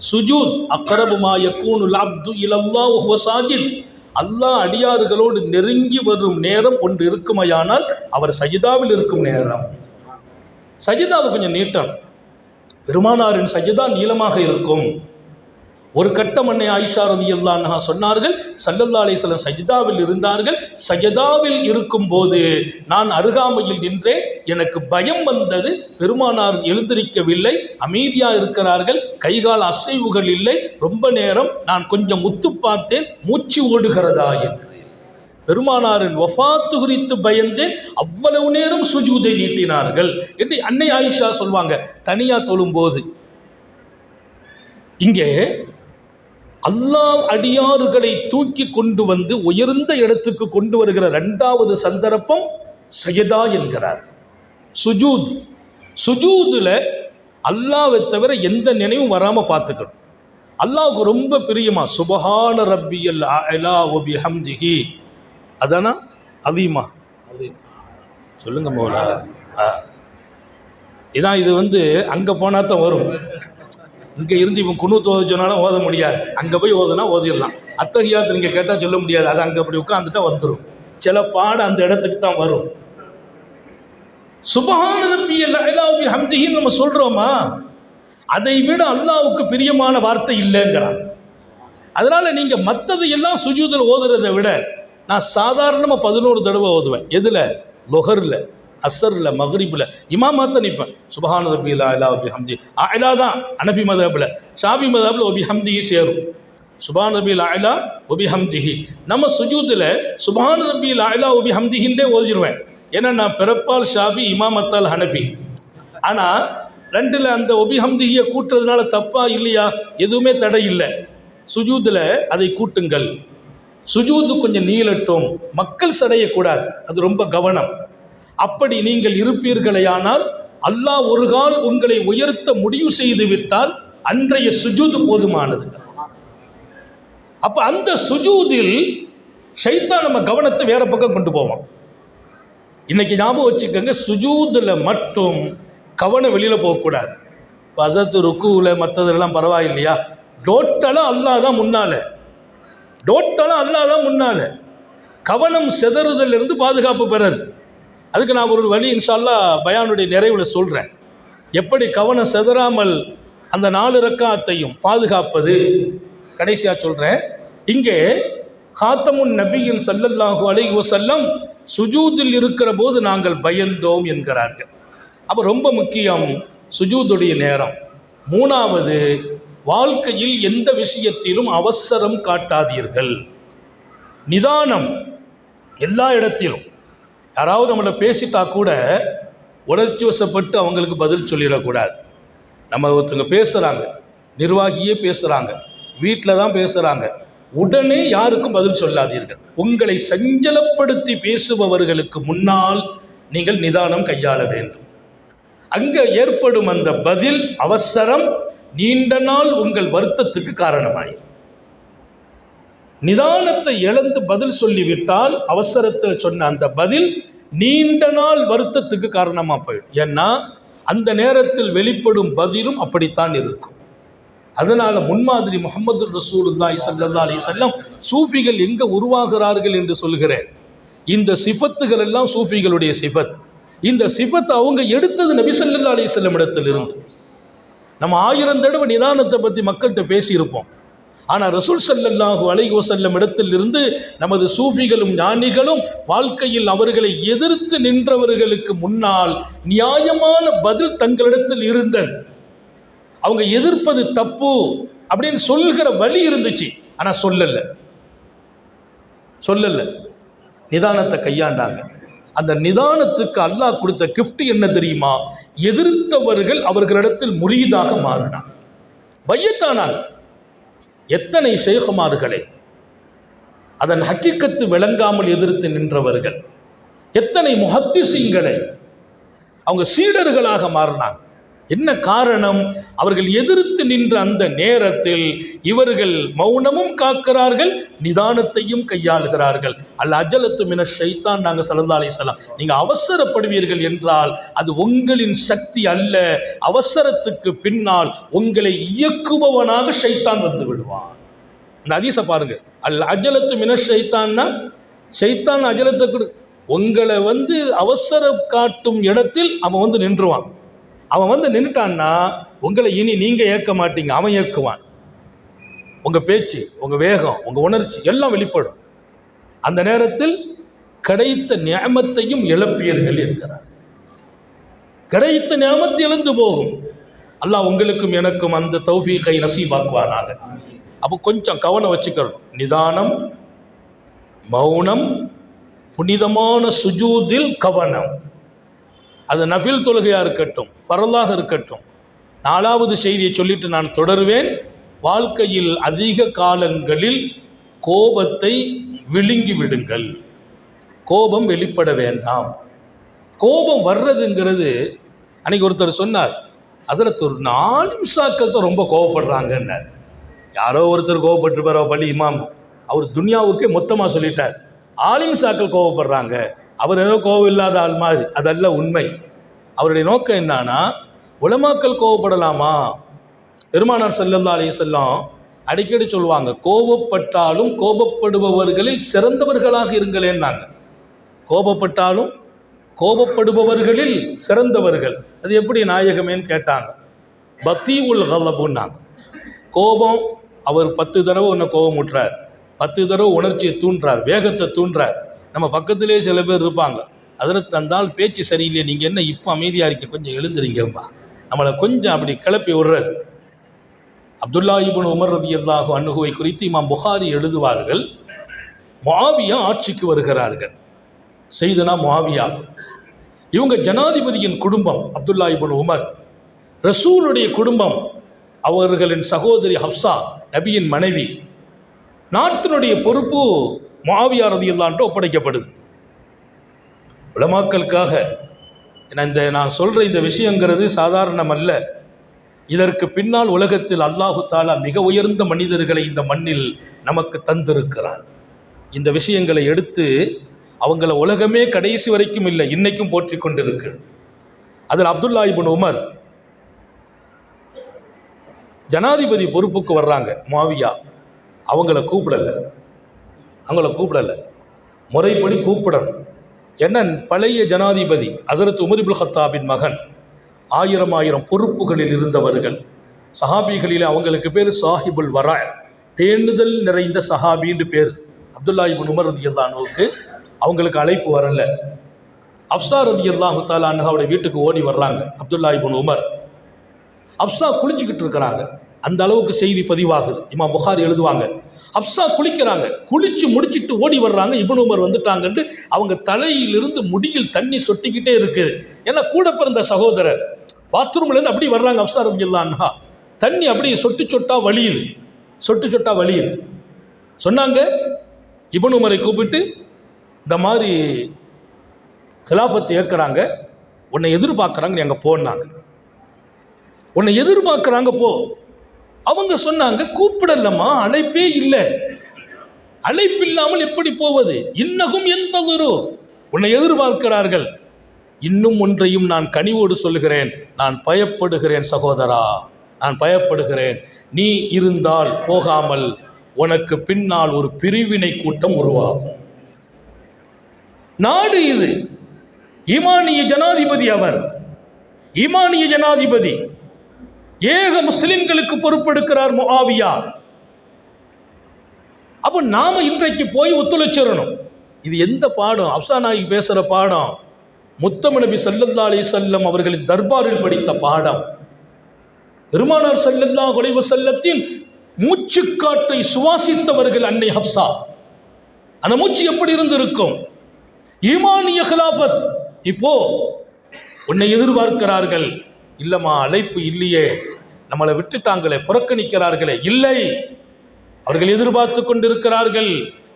சுஜூத் அக்ரபு மா யகூனுல் அப்து இலல்லாஹ் வ ஹுவ சாஜித். அல்லாஹ் அடியாறுகளோடு நெருங்கி வரும் நேரம் ஒன்று இருக்குமையானால் அவர் சஜிதாவில் இருக்கும் நேரம். சஜிதாவை கொஞ்சம் நீட்டம். பெருமானாரின் சஜிதா நீளமாக இருக்கும். ஒரு கட்டம் அன்னை ஆயிஷா ரலியல்லாஹு அன்ஹா சொன்னார்கள், ஸல்லல்லாஹு அலைஹி வஸல்லம் சஜ்தாவில் இருந்தார்கள். சஜ்தாவில் இருக்கும்போது நான் அருகாமையில் நின்றேன். எனக்கு பயம் வந்தது. பெருமானார் எழுந்திருக்கவில்லை, அமைதியா இருக்கிறார்கள், கைகால் அசைவுகள் இல்லை. ரொம்ப நேரம் நான் கொஞ்சம் உத்து பார்த்தேன், மூச்சு ஓடுகிறதா என்று. பெருமானாரின் வஃபாத்து குறித்து பயந்து அவ்வளவு நேரம் சுஜூதை நீட்டினார்கள் என்று அன்னை ஆயிஷா சொல்வாங்க. தனியா தொழும்போது இங்கே அல்லாஹ் அடியாறுகளை தூக்கி கொண்டு வந்து உயர்ந்த இடத்துக்கு கொண்டு வருகிற இரண்டாவது சந்தர்ப்பம் சஜதா என்கிறார். சுஜூத். சுஜூதுல அல்லாஹ்வை தவிர எந்த நினைவும் வராம பார்த்துக்கணும். அல்லாஹ்வுக்கு ரொம்ப பிரியமா சுபஹான ரப்பியல் அலா வ பிஹம்திஹி, அதானா அதிகமா சொல்லுங்க மௌலா. இதான் இது அங்கே போனால் தான் வரும். இங்கே இருந்து இவன் குனூத் ஓத சொன்னாலும் ஓத முடியாது. அங்கே போய் ஓதுனா ஓதிடலாம். அத்தகையாத்து நீங்கள் கேட்டால் சொல்ல முடியாது. அது அங்கே அப்படி உட்காந்துட்டா வந்துடும். சில பாடம் அந்த இடத்துக்கு தான் வரும். சுபஹான ரப்பியல் அலா வ பிஹம்திஹின்னு நம்ம சொல்கிறோமா, அதை விட அல்லாஹ்வுக்கு பிரியமான வார்த்தை இல்லைங்கிறான். அதனால் நீங்கள் மற்றது எல்லாம் சுஜூதில் ஓதுறதை விட நான் சாதாரணமாக 11 தடவை ஓதுவேன். எதில்? லொஹரில், அசரில், மக்ரிபில் இமாமாத்த நிற்பேன். சுபஹான ரப்பியல் அலா வ பிஹம்தி. அலா தான் அனஃபி மதஹபில், ஷாஃபி மதஹபில் ஒபி ஹம்திஹி சேரும். சுபஹான ரப்பியல் அலா ஒபி ஹம்திஹி. நம்ம சுஜூதில் சுபஹான ரப்பியல் அலா ஒபி ஹம்திஹின்றே ஓதிடுவேன். ஏன்னா நான் பிறப்பால் ஷாஃபி, இமாமத்தால் ஹனஃபி. ஆனால் ரெண்டில் அந்த ஒபி ஹம்திஹியை கூட்டுறதுனால தப்பா இல்லையா? எதுவுமே தடை இல்லை. சுஜூதில் அதை கூட்டுங்கள். சுஜூது கொஞ்சம் நீளட்டும், மக்கள் சடையக்கூடாது, அது ரொம்ப கவனம். அப்படி நீங்கள் இருப்பீர்களேயானால் அல்லாஹ் ஒரு கால் உங்களை உயர்த்த முடிவு செய்து விட்டால் அன்றைய சுஜூது போதுமானது. அப்ப அந்த சுஜூதில் ஷைத்தான் நம்ம கவனத்தை வேற பக்கம் கொண்டு போவோம். இன்னைக்கு ஞாபகம் வச்சுக்கோங்க, சுஜூதில் மட்டும் கவனம் வெளியில போகக்கூடாது. பசத்து ருக்குவில் மற்றதெல்லாம் பரவாயில்லையா, டோட்டலாக அல்லாஹ் தான் முன்னால, டோட்டலாக அல்லாஹ் தான் முன்னால. கவனம் செதறுதல் இருந்து பாதுகாப்பு பெறது. அதுக்கு நான் ஒரு வழி இன்ஷா அல்லாஹ் பயானுடைய நிறைவில் சொல்கிறேன். எப்படி கவனம் செதறாமல் அந்த 4 ரக்காத்தையும் பாதுகாப்பது கடைசியாக சொல்கிறேன். இங்கே காத்தமுன் நபியின் ஸல்லல்லாஹு அலைஹி வஸல்லம் சுஜூதில் இருக்கிற போது நாங்கள் பயந்தோம் என்கிறார்கள். அப்போ ரொம்ப முக்கியம் சுஜூதுடைய நேரம். 3வது, வாழ்க்கையில் எந்த விஷயத்திலும் அவசரம் காட்டாதீர்கள். நிதானம் எல்லா இடத்திலும். யாராவது நம்மளை பேசிட்டா கூட உணர்ச்சி வசப்பட்டு அவங்களுக்கு பதில் சொல்லிடக்கூடாது. நம்ம ஒருத்தங்க பேசுகிறாங்க, நிர்வாகியே பேசுகிறாங்க, வீட்டில் தான் பேசுகிறாங்க, உடனே யாருக்கும் பதில் சொல்லாதீர்கள். உங்களை சஞ்சலப்படுத்தி பேசுபவர்களுக்கு முன்னால் நீங்கள் நிதானம் கையாள வேண்டும். அங்கே ஏற்படும் அந்த பதில் அவசரம் நீண்ட நாள் உங்கள் வருத்தத்துக்கு காரணமாயிடும். நிதானத்தை இழந்து பதில் சொல்லிவிட்டால் அவசரத்தில் சொன்ன அந்த பதில் நீண்ட நாள் வருத்தத்துக்கு காரணமாக போயிடும். ஏன்னா அந்த நேரத்தில் வெளிப்படும் பதிலும் அப்படித்தான் இருக்கும். அதனால முன்மாதிரி முஹம்மது ரசூலுல்லாஹி ஸல்லல்லாஹு அலைஹி வஸல்லம் சூஃபிகள் எங்கே உருவாகிறார்கள் என்று சொல்கிறேன். இந்த சிஃபத்துகள் எல்லாம் சூஃபிகளுடைய சிஃபத். இந்த சிஃபத் அவங்க எடுத்தது நபி ஸல்லல்லாஹு அலைஹி வஸல்லம் இடத்தில் இருந்து. நம்ம 1000 தடவை நிதானத்தை பற்றி மக்கள்கிட்ட பேசியிருப்போம். ஆனால் ரசூல் ஸல்லல்லாஹு அலைஹி வஸல்லம் இடத்தில் இருந்து நமது சூஃபிகளும் ஞானிகளும் வாழ்க்கையில் அவர்களை எதிர்த்து நின்றவர்களுக்கு முன்னால் நியாயமான பதில் தங்களிடத்தில் இருந்தது. அவங்க எதிர்ப்பது தப்பு அப்படின்னு சொல்கிற வழி இருந்துச்சு. ஆனால் சொல்லல நிதானத்தை கையாண்டாங்க. அந்த நிதானத்துக்கு அல்லாஹ் கொடுத்த கிஃப்ட் என்ன தெரியுமா? எதிர்த்தவர்கள் அவர்களிடத்தில் முரீதாக மாறினார், பையத்தானார். எத்தனை ஷேகுமார்களை அதன் ஹக்கீக்கத்து விளங்காமல் எதிர்த்து நின்றவர்கள், எத்தனை முஹத்திஸீன்களை அவங்க சீடர்களாக மாறினாங்க. என்ன காரணம்? அவர்கள் எதிர்த்து நின்ற அந்த நேரத்தில் இவர்கள் மௌனமும் காக்கிறார்கள், நிதானத்தையும் கையாளுகிறார்கள். அல் அஜலத்து மின ஷைத்தான். நாங்கள் ஸல்லல்லாஹு அலைஹி வஸல்லம், நீங்கள் அவசரப்படுவீர்கள் என்றால் அது உங்களின் சக்தி அல்ல. அவசரத்துக்கு பின்னால் உங்களை இயக்குபவனாக ஷைத்தான் வந்து விடுவான். இந்த ஹதீஸை பாருங்க. அல் அஜலத்து மின ஷைத்தான்னா, ஷைத்தான் அஜலத்தை கொடு, உங்களை அவசரம் காட்டும் இடத்தில் அவன் நின்றுவான். அவன் நின்றுட்டான்னா உங்களை இனி நீங்கள் ஏற்க மாட்டீங்க, அவன் ஏற்குவான். உங்கள் பேச்சு, உங்கள் வேகம், உங்கள் உணர்ச்சி எல்லாம் வெளிப்படும். அந்த நேரத்தில் கிடைத்த நியமத்தையும் இழப்பீர்கள் என்கிறார். கிடைத்த நியமத்தை இழந்து போகும். அல்லாஹ் உங்களுக்கும் எனக்கும் அந்த தௌஃபீகை நசீபாக்குவானாக. அப்போ கொஞ்சம் கவனம் வச்சுக்கணும். நிதானம், மௌனம், புனிதமான சுஜூதில் கவனம். அது நஃபில் தொழுகையாக இருக்கட்டும், ஃபரலாக இருக்கட்டும். 4வது செய்தியை சொல்லிட்டு நான் தொடருவேன். வாழ்க்கையில் அதிக காலங்களில் கோபத்தை விழுங்கி விடுங்கள். கோபம் வெளிப்பட வேண்டாம். கோபம் வர்றதுங்கிறது, அன்னைக்கு ஒருத்தர் சொன்னார், அதில் ஒரு 4 நிமிஷாக்கள் தான் ரொம்ப கோபப்படுறாங்கன்னார். யாரோ ஒருத்தர் கோபப்பட்டுருப்பார், பள்ளி இமாம், அவர் துன்யாவுக்கே மொத்தமாக சொல்லிட்டார். 4 நிமிஷாக்கள் கோபப்படுறாங்க, அவர் ஏதோ கோபம் இல்லாத ஆள் மாதிரி. அதல்ல உண்மை. அவருடைய நோக்கம் என்னன்னா, உலமாக்கள் கோபப்படலாமா? பெருமானார் ஸல்லல்லாஹு அலைஹி வஸல்லம் அடிக்கடி சொல்லுவாங்க, கோபப்பட்டாலும் கோபப்படுபவர்களில் சிறந்தவர்களாக இருங்களேன்னாங்க. கோபப்பட்டாலும் கோபப்படுபவர்களில் சிறந்தவர்கள். அது எப்படி நாயகமேன்னு கேட்டாங்க. பத்தீஉல் கலபுன்னாங்க. கோபம், அவர் 10 தடவை ஒன்று கோபம் விட்டுறார், 10 தடவை உணர்ச்சியை தூண்டுறார், வேகத்தை தூண்டுறார். நம்ம பக்கத்திலே சில பேர் இருப்பாங்க, அதில் தந்தால் பேச்சு சரியில்லையே, நீங்கள் என்ன இப்போ அமைதியாக இருக்கீங்க, கொஞ்சம் எழுந்துறீங்கப்பா, நம்மளை கொஞ்சம் அப்படி கிளப்பி விடுறது. அப்துல்லா இப்னு உமர் ரலியல்லாஹு அன்ஹுவை குறித்து இமாம் புகாரி எழுதுவார்கள், முஆவியா ஆட்சிக்கு வருகிறார்கள். செய்தனா முஆவியா, இவங்க ஜனாதிபதியின் குடும்பம் அப்துல்லா இப்னு உமர், ரசூலுடைய குடும்பம், அவர்களின் சகோதரி ஹப்சா நபியின் மனைவி. நாட்டினுடைய பொறுப்பு முஆவியா ரலியல்லாஹு அன்ஹு ஒப்படைக்கப்படுது. உலமாக்களுக்காக நான் சொல்கிற இந்த விஷயங்கிறது சாதாரணம் அல்ல. இதற்கு பின்னால் உலகத்தில் அல்லாஹு தாலா மிக உயர்ந்த மனிதர்களை இந்த மண்ணில் நமக்கு தந்திருக்கிறான். இந்த விஷயங்களை எடுத்து அவங்கள உலகமே கடைசி வரைக்கும் இல்லை, இன்னைக்கும் போற்றி கொண்டிருக்கு. அதில் அப்துல்லா இப்னு உமர் ஜனாதிபதி பொறுப்புக்கு வர்றாங்க. முஆவியா அவங்கள கூப்பிடலை, முறைப்படி கூப்பிடணும். என்ன, பழைய ஜனாதிபதி ஹஸரத் உமர் இப்னு கத்தாபின் மகன், 1000 பொறுப்புகளில் இருந்தவர்கள். சஹாபிகளில் அவங்களுக்கு பேர் சாஹிபுல் வரா, பேணுதல் நிறைந்த சஹாபின்னு பேர். அப்துல்லா இப்னு உமர் ரலியல்லாஹு அன்ஹுவுக்கு அவங்களுக்கு அழைப்பு வரல. ஹப்ஸா ரலியல்லாஹு தஆலா அன்ஹாவுடைய வீட்டுக்கு ஓடி வர்றாங்க அப்துல்லா இப்னு உமர். ஹப்ஸா குளிச்சுக்கிட்டு இருக்கிறாங்க. அந்த அளவுக்கு செய்தி பதிவாகுது. இமாம் புகாரி எழுதுவாங்க, ஹப்ஸா குளிக்கிறாங்க, குளிச்சு முடிச்சுட்டு ஓடி வர்றாங்க, இப்னு உமர் வந்துட்டாங்கன்ட்டு அவங்க தலையிலிருந்து முடியில் தண்ணி சொட்டிக்கிட்டே இருக்குது. ஏன்னா கூட பிறந்த சகோதரர். பாத்ரூம்லேருந்து அப்படி வர்றாங்க ஹப்ஸா ரலியல்லாஹு அன்ஹா, தண்ணி அப்படியே சொட்டு சொட்டா வழியுது. சொன்னாங்க, இப்னு உமரை கூப்பிட்டு, இந்த மாதிரி கிலாஃபத் ஏற்கிறாங்க, உன்னை எதிர்பார்க்குறாங்க, நீ அங்கே போனாங்க, உன்னை எதிர்பார்க்குறாங்க போ. அவங்க சொன்னாங்க, கூப்பிடலம்மா, அழைப்பே இல்லை, அழைப்பு இல்லாமல் எப்படி போவது? இன்னகும் எந்தொரு, உன்னை எதிர்பார்க்கிறார்கள். இன்னும் ஒன்றையும் நான் கனிவோடு சொல்லுகிறேன், நான் பயப்படுகிறேன் சகோதரா, நான் பயப்படுகிறேன். நீ இருந்தால் போகாமல் உனக்கு பின்னால் ஒரு பிரிவினை கூட்டம் உருவாகும். நாடு இது, ஈமானிய ஜனாதிபதி, அவர் ஈமானிய ஜனாதிபதி, ஏக முஸ்லிம்களுக்கு பொறுப்பெடுக்கிறார் முஆவியா. அப்போ நாம இன்றைக்கு போய் ஒத்துழைச்சிடணும். இது எந்த பாடம்? ஹப்ஸா நாயகி பேசுகிற பாடம், முத்தம நபி ஸல்லல்லாஹு அலைஹி வஸல்லம் அவர்களின் தர்பாரில் படித்த பாடம். பெருமானார் ஸல்லல்லாஹு அலைஹி வஸல்லத்தின் மூச்சுக்காற்றை சுவாசித்தவர்கள் அன்னை ஹப்ஸா. அந்த மூச்சு எப்படி இருந்திருக்கும்? ஈமானிய கிலாஃபத். இப்போ உன்னை எதிர்பார்க்கிறார்கள். இல்லைம்மா, அழைப்பு இல்லையே, நம்மளை விட்டுட்டாங்களே, புறக்கணிக்கிறார்களே. இல்லை, அவர்கள் எதிர்பார்த்து கொண்டிருக்கிறார்கள்.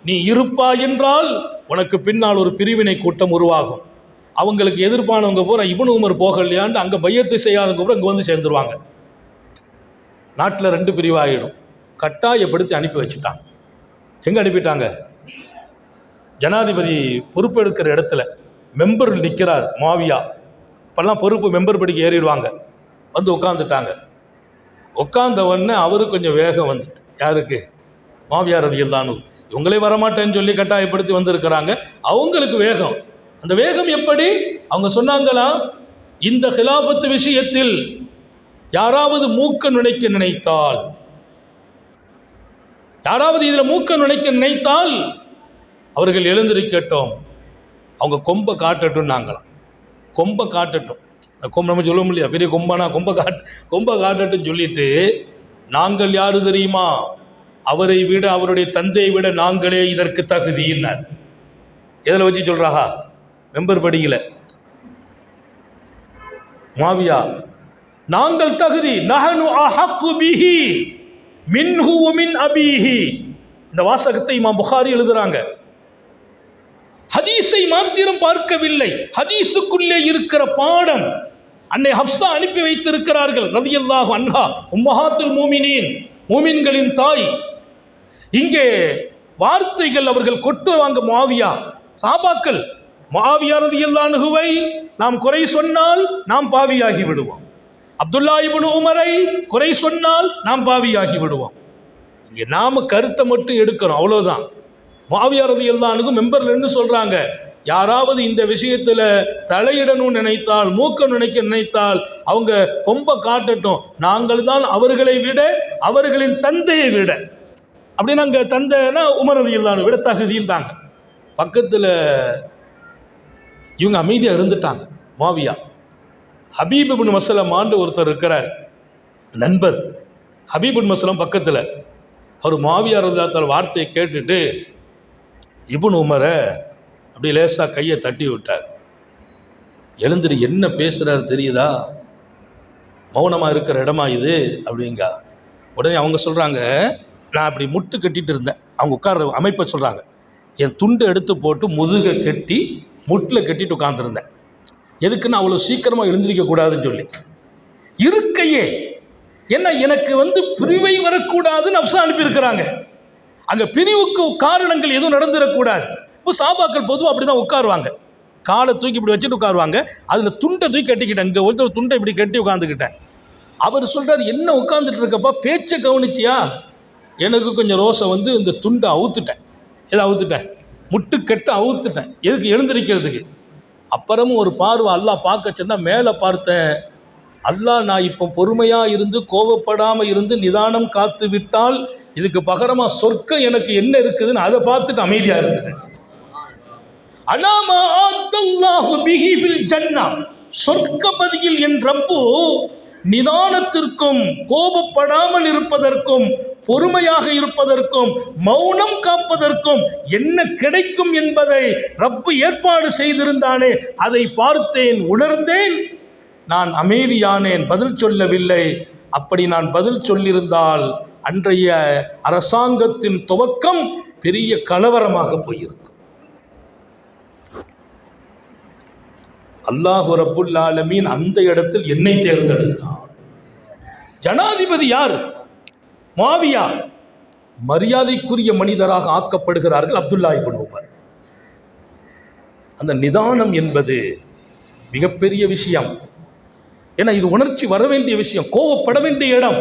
நீ இருப்பா என்றால் உனக்கு பின்னால் ஒரு பிரிவினை கூட்டம் உருவாகும். அவங்களுக்கு எதிர்ப்பானவங்க பூரா இப்னு உமர் போகலையாண்டு அங்கே பையத்து செய்யாதவங்க பூரா இங்கே வந்து சேர்ந்துருவாங்க. நாட்டில் 2 பிரிவாகிடும். கட்டாயப்படுத்தி அனுப்பி வச்சுட்டாங்க. எங்கே அனுப்பிட்டாங்க? ஜனாதிபதி பொறுப்பெடுக்கிற இடத்துல மெம்பர் நிற்கிறார் முஆவியா. இப்போல்லாம் பொறுப்பு மெம்பர் படிக்க ஏறிடுவாங்க. வந்து உட்காந்துட்டாங்க. உட்காந்த உடனே அவருக்கு கொஞ்சம் வேகம் வந்துட்டு, யாருக்கு? முஆவியா ரலியல்லாஹு அன்ஹு. இவங்களே வரமாட்டேன்னு சொல்லி கட்டாயப்படுத்தி வந்திருக்கிறாங்க. அவங்களுக்கு வேகம். அந்த வேகம் எப்படி? அவங்க சொன்னாங்களா, இந்த கிலாஃபத் விஷயத்தில் யாராவது மூக்க நுழைக்க நினைத்தால், யாராவது இதில் மூக்க நுழைக்க நினைத்தால் அவர்கள் எழுந்திருக்கட்டும், அவங்க கொம்பை காட்டட்டும். நாங்களாம் கொம்பை காட்டட்டும், கொம்பை நம்ம சொல்ல முடியாது, பெரிய கொம்பனா கொம்பை காட்டட்டும் சொல்லிட்டு, நாங்கள் யாரு தெரியுமா, அவரை விட அவருடைய தந்தையை விட நாங்களே இதற்கு தகுதியினார். எதில் வச்சு சொல்றாஹா? மெம்பர் படிக்கல. மாவியா, நாங்கள் தகுதி, நஹனு அஹக்கு பிஹி மின்ஹு வ மின் அபீஹி. இந்த வாசகத்தை இமாம் புகாரி எழுதுறாங்க. ஹதீஸை மாத்திரம் பார்க்கவில்லை, ஹதீஸுக்குள்ளே இருக்கிற பாடம் அன்னை ஹப்ஸா அனுப்பி வைத்திருக்கிறார்கள் ரலியல்லாஹு அன்ஹா, உம்மஹாத்துல் மூமினீன், மூமின்களின் தாய். இங்கே வார்த்தைகள் அவர்கள் கொட்டுவாங்க. முஆவியா, சஹாபாக்கள், முஆவியா ரலியல்லாஹு அன்ஹுவை நாம் குறை சொன்னால் நாம் பாவியாகி விடுவோம். அப்துல்லா இப்னு உமரை குறை சொன்னால் நாம் பாவியாகி விடுவோம். இங்கே நாம கருத்தை மட்டும் எடுக்கிறோம், அவ்வளவுதான். முஆவியா ரலியல்லாஹு அன்ஹு மெம்பர்ல இருந்து சொல்றாங்க, யாராவது இந்த விஷயத்துல தலையிடணும்னு நினைத்தால், மூக்க நுழைக்க நினைத்தால் அவங்க கொம்ப காட்டட்டும், நாங்கள் தான் அவர்களை விட அவர்களின் தந்தையை விட, அப்படின்னு அங்கே தந்தைன்னா உமர் ரலியல்லாஹு அன்ஹு விட தகுதின்றாங்க. பக்கத்தில் இவங்க அமைதியாக இருந்துட்டாங்க. முஆவியா, ஹபீப் இப்னு மஸ்லமான்னு ஒருத்தர் இருக்கிறார், நண்பர். ஹபீப் இப்னு மஸ்லம் பக்கத்தில். அவர் முஆவியா ரலியல்லாஹு அன்ஹு வார்த்தையை கேட்டுட்டு இப்னு உமரை அப்படி லேசாக கையை தட்டி விட்டார். எழுந்திரி, என்ன பேசுகிறாரு தெரியுதா, மௌனமாக இருக்கிற இடமா இது அப்படிங்க. உடனே அவங்க சொல்கிறாங்க, நான் அப்படி முட்டு கட்டிட்டு இருந்தேன். அவங்க உட்கார அமைப்பை சொல்கிறாங்க, என் துண்டை எடுத்து போட்டு முதுகை கட்டி முட்டில் கட்டிட்டு உட்காந்துருந்தேன். எதுக்குன்னு அவ்வளோ சீக்கிரமாக எழுந்திரிக்கக்கூடாதுன்னு சொல்லி இருக்கையே. ஏன்னா எனக்கு பிரிவை வரக்கூடாதுன்னு அப்சா அனுப்பியிருக்கிறாங்க. அங்கே பிரிவுக்கு காரணங்கள் எதுவும் நடந்துடக்கூடாது. இப்போ சாபாக்கள் பொதுவாக அப்படி தான் உட்காருவாங்க, காலை தூக்கி இப்படி வச்சுட்டு உட்காருவாங்க. அதில் துண்டை தூக்கி கட்டிக்கிட்டேன், இங்கே ஒரு துண்டை இப்படி கட்டி உட்காந்துக்கிட்டேன். அவர் சொல்கிறார், என்ன உட்காந்துட்டு இருக்கப்பா, பேச்சை கவனிச்சியா? எனக்கு கொஞ்சம் ரோசை இந்த துண்டை அவுத்துட்டேன். எதை அவுத்துட்டேன்? முட்டுக்கட்டை அவுத்துட்டேன். எதுக்கு? எழுந்திருக்கிறதுக்கு. அப்புறமும் ஒரு பார்வை அல்லாஹ் பார்க்க சொன்னால் மேலே பார்த்தேன். அல்லாஹ், நான் இப்போ பொறுமையாக இருந்து கோபப்படாமல் இருந்து நிதானம் காத்து விட்டால் இதுக்கு பகரமாக சொர்க்கம் எனக்கு என்ன இருக்குதுன்னு அதை பார்த்துட்டு அமைதியாக இருந்துட்டேன். அலாமா அல்லாஹு பிஹி ஃபில் ஜன்னா, சொர்க்கபதியில் என் ரப்பு நிதானத்திற்கும் கோபப்படாமல் இருப்பதற்கும் பொறுமையாக இருப்பதற்கும் மௌனம் காப்பதற்கும் என்ன கிடைக்கும் என்பதை ரப்பு ஏற்பாடு செய்திருந்தானே, அதை பார்த்தேன், உணர்ந்தேன், நான் அமைதியானேன், பதில் சொல்லவில்லை. அப்படி நான் பதில் சொல்லியிருந்தால் அன்றைய அரசாங்கத்தின் துவக்கம் பெரிய கலவரமாக போயிருக்கும். அல்லாஹு ரப்புல் ஆலமீன் அந்த இடத்தில் என்னை தேர்ந்தெடுத்தான். ஜனாதிபதி யார்? முஆவியா. மரியாதைக்குரிய மனிதராக ஆக்கப்படுகிறார்கள் அப்துல்லா இப்னு உமர். அந்த நிதானம் என்பது மிகப்பெரிய விஷயம். ஏன்னா இது உணர்ச்சி வர வேண்டிய விஷயம், கோபப்பட வேண்டிய இடம்,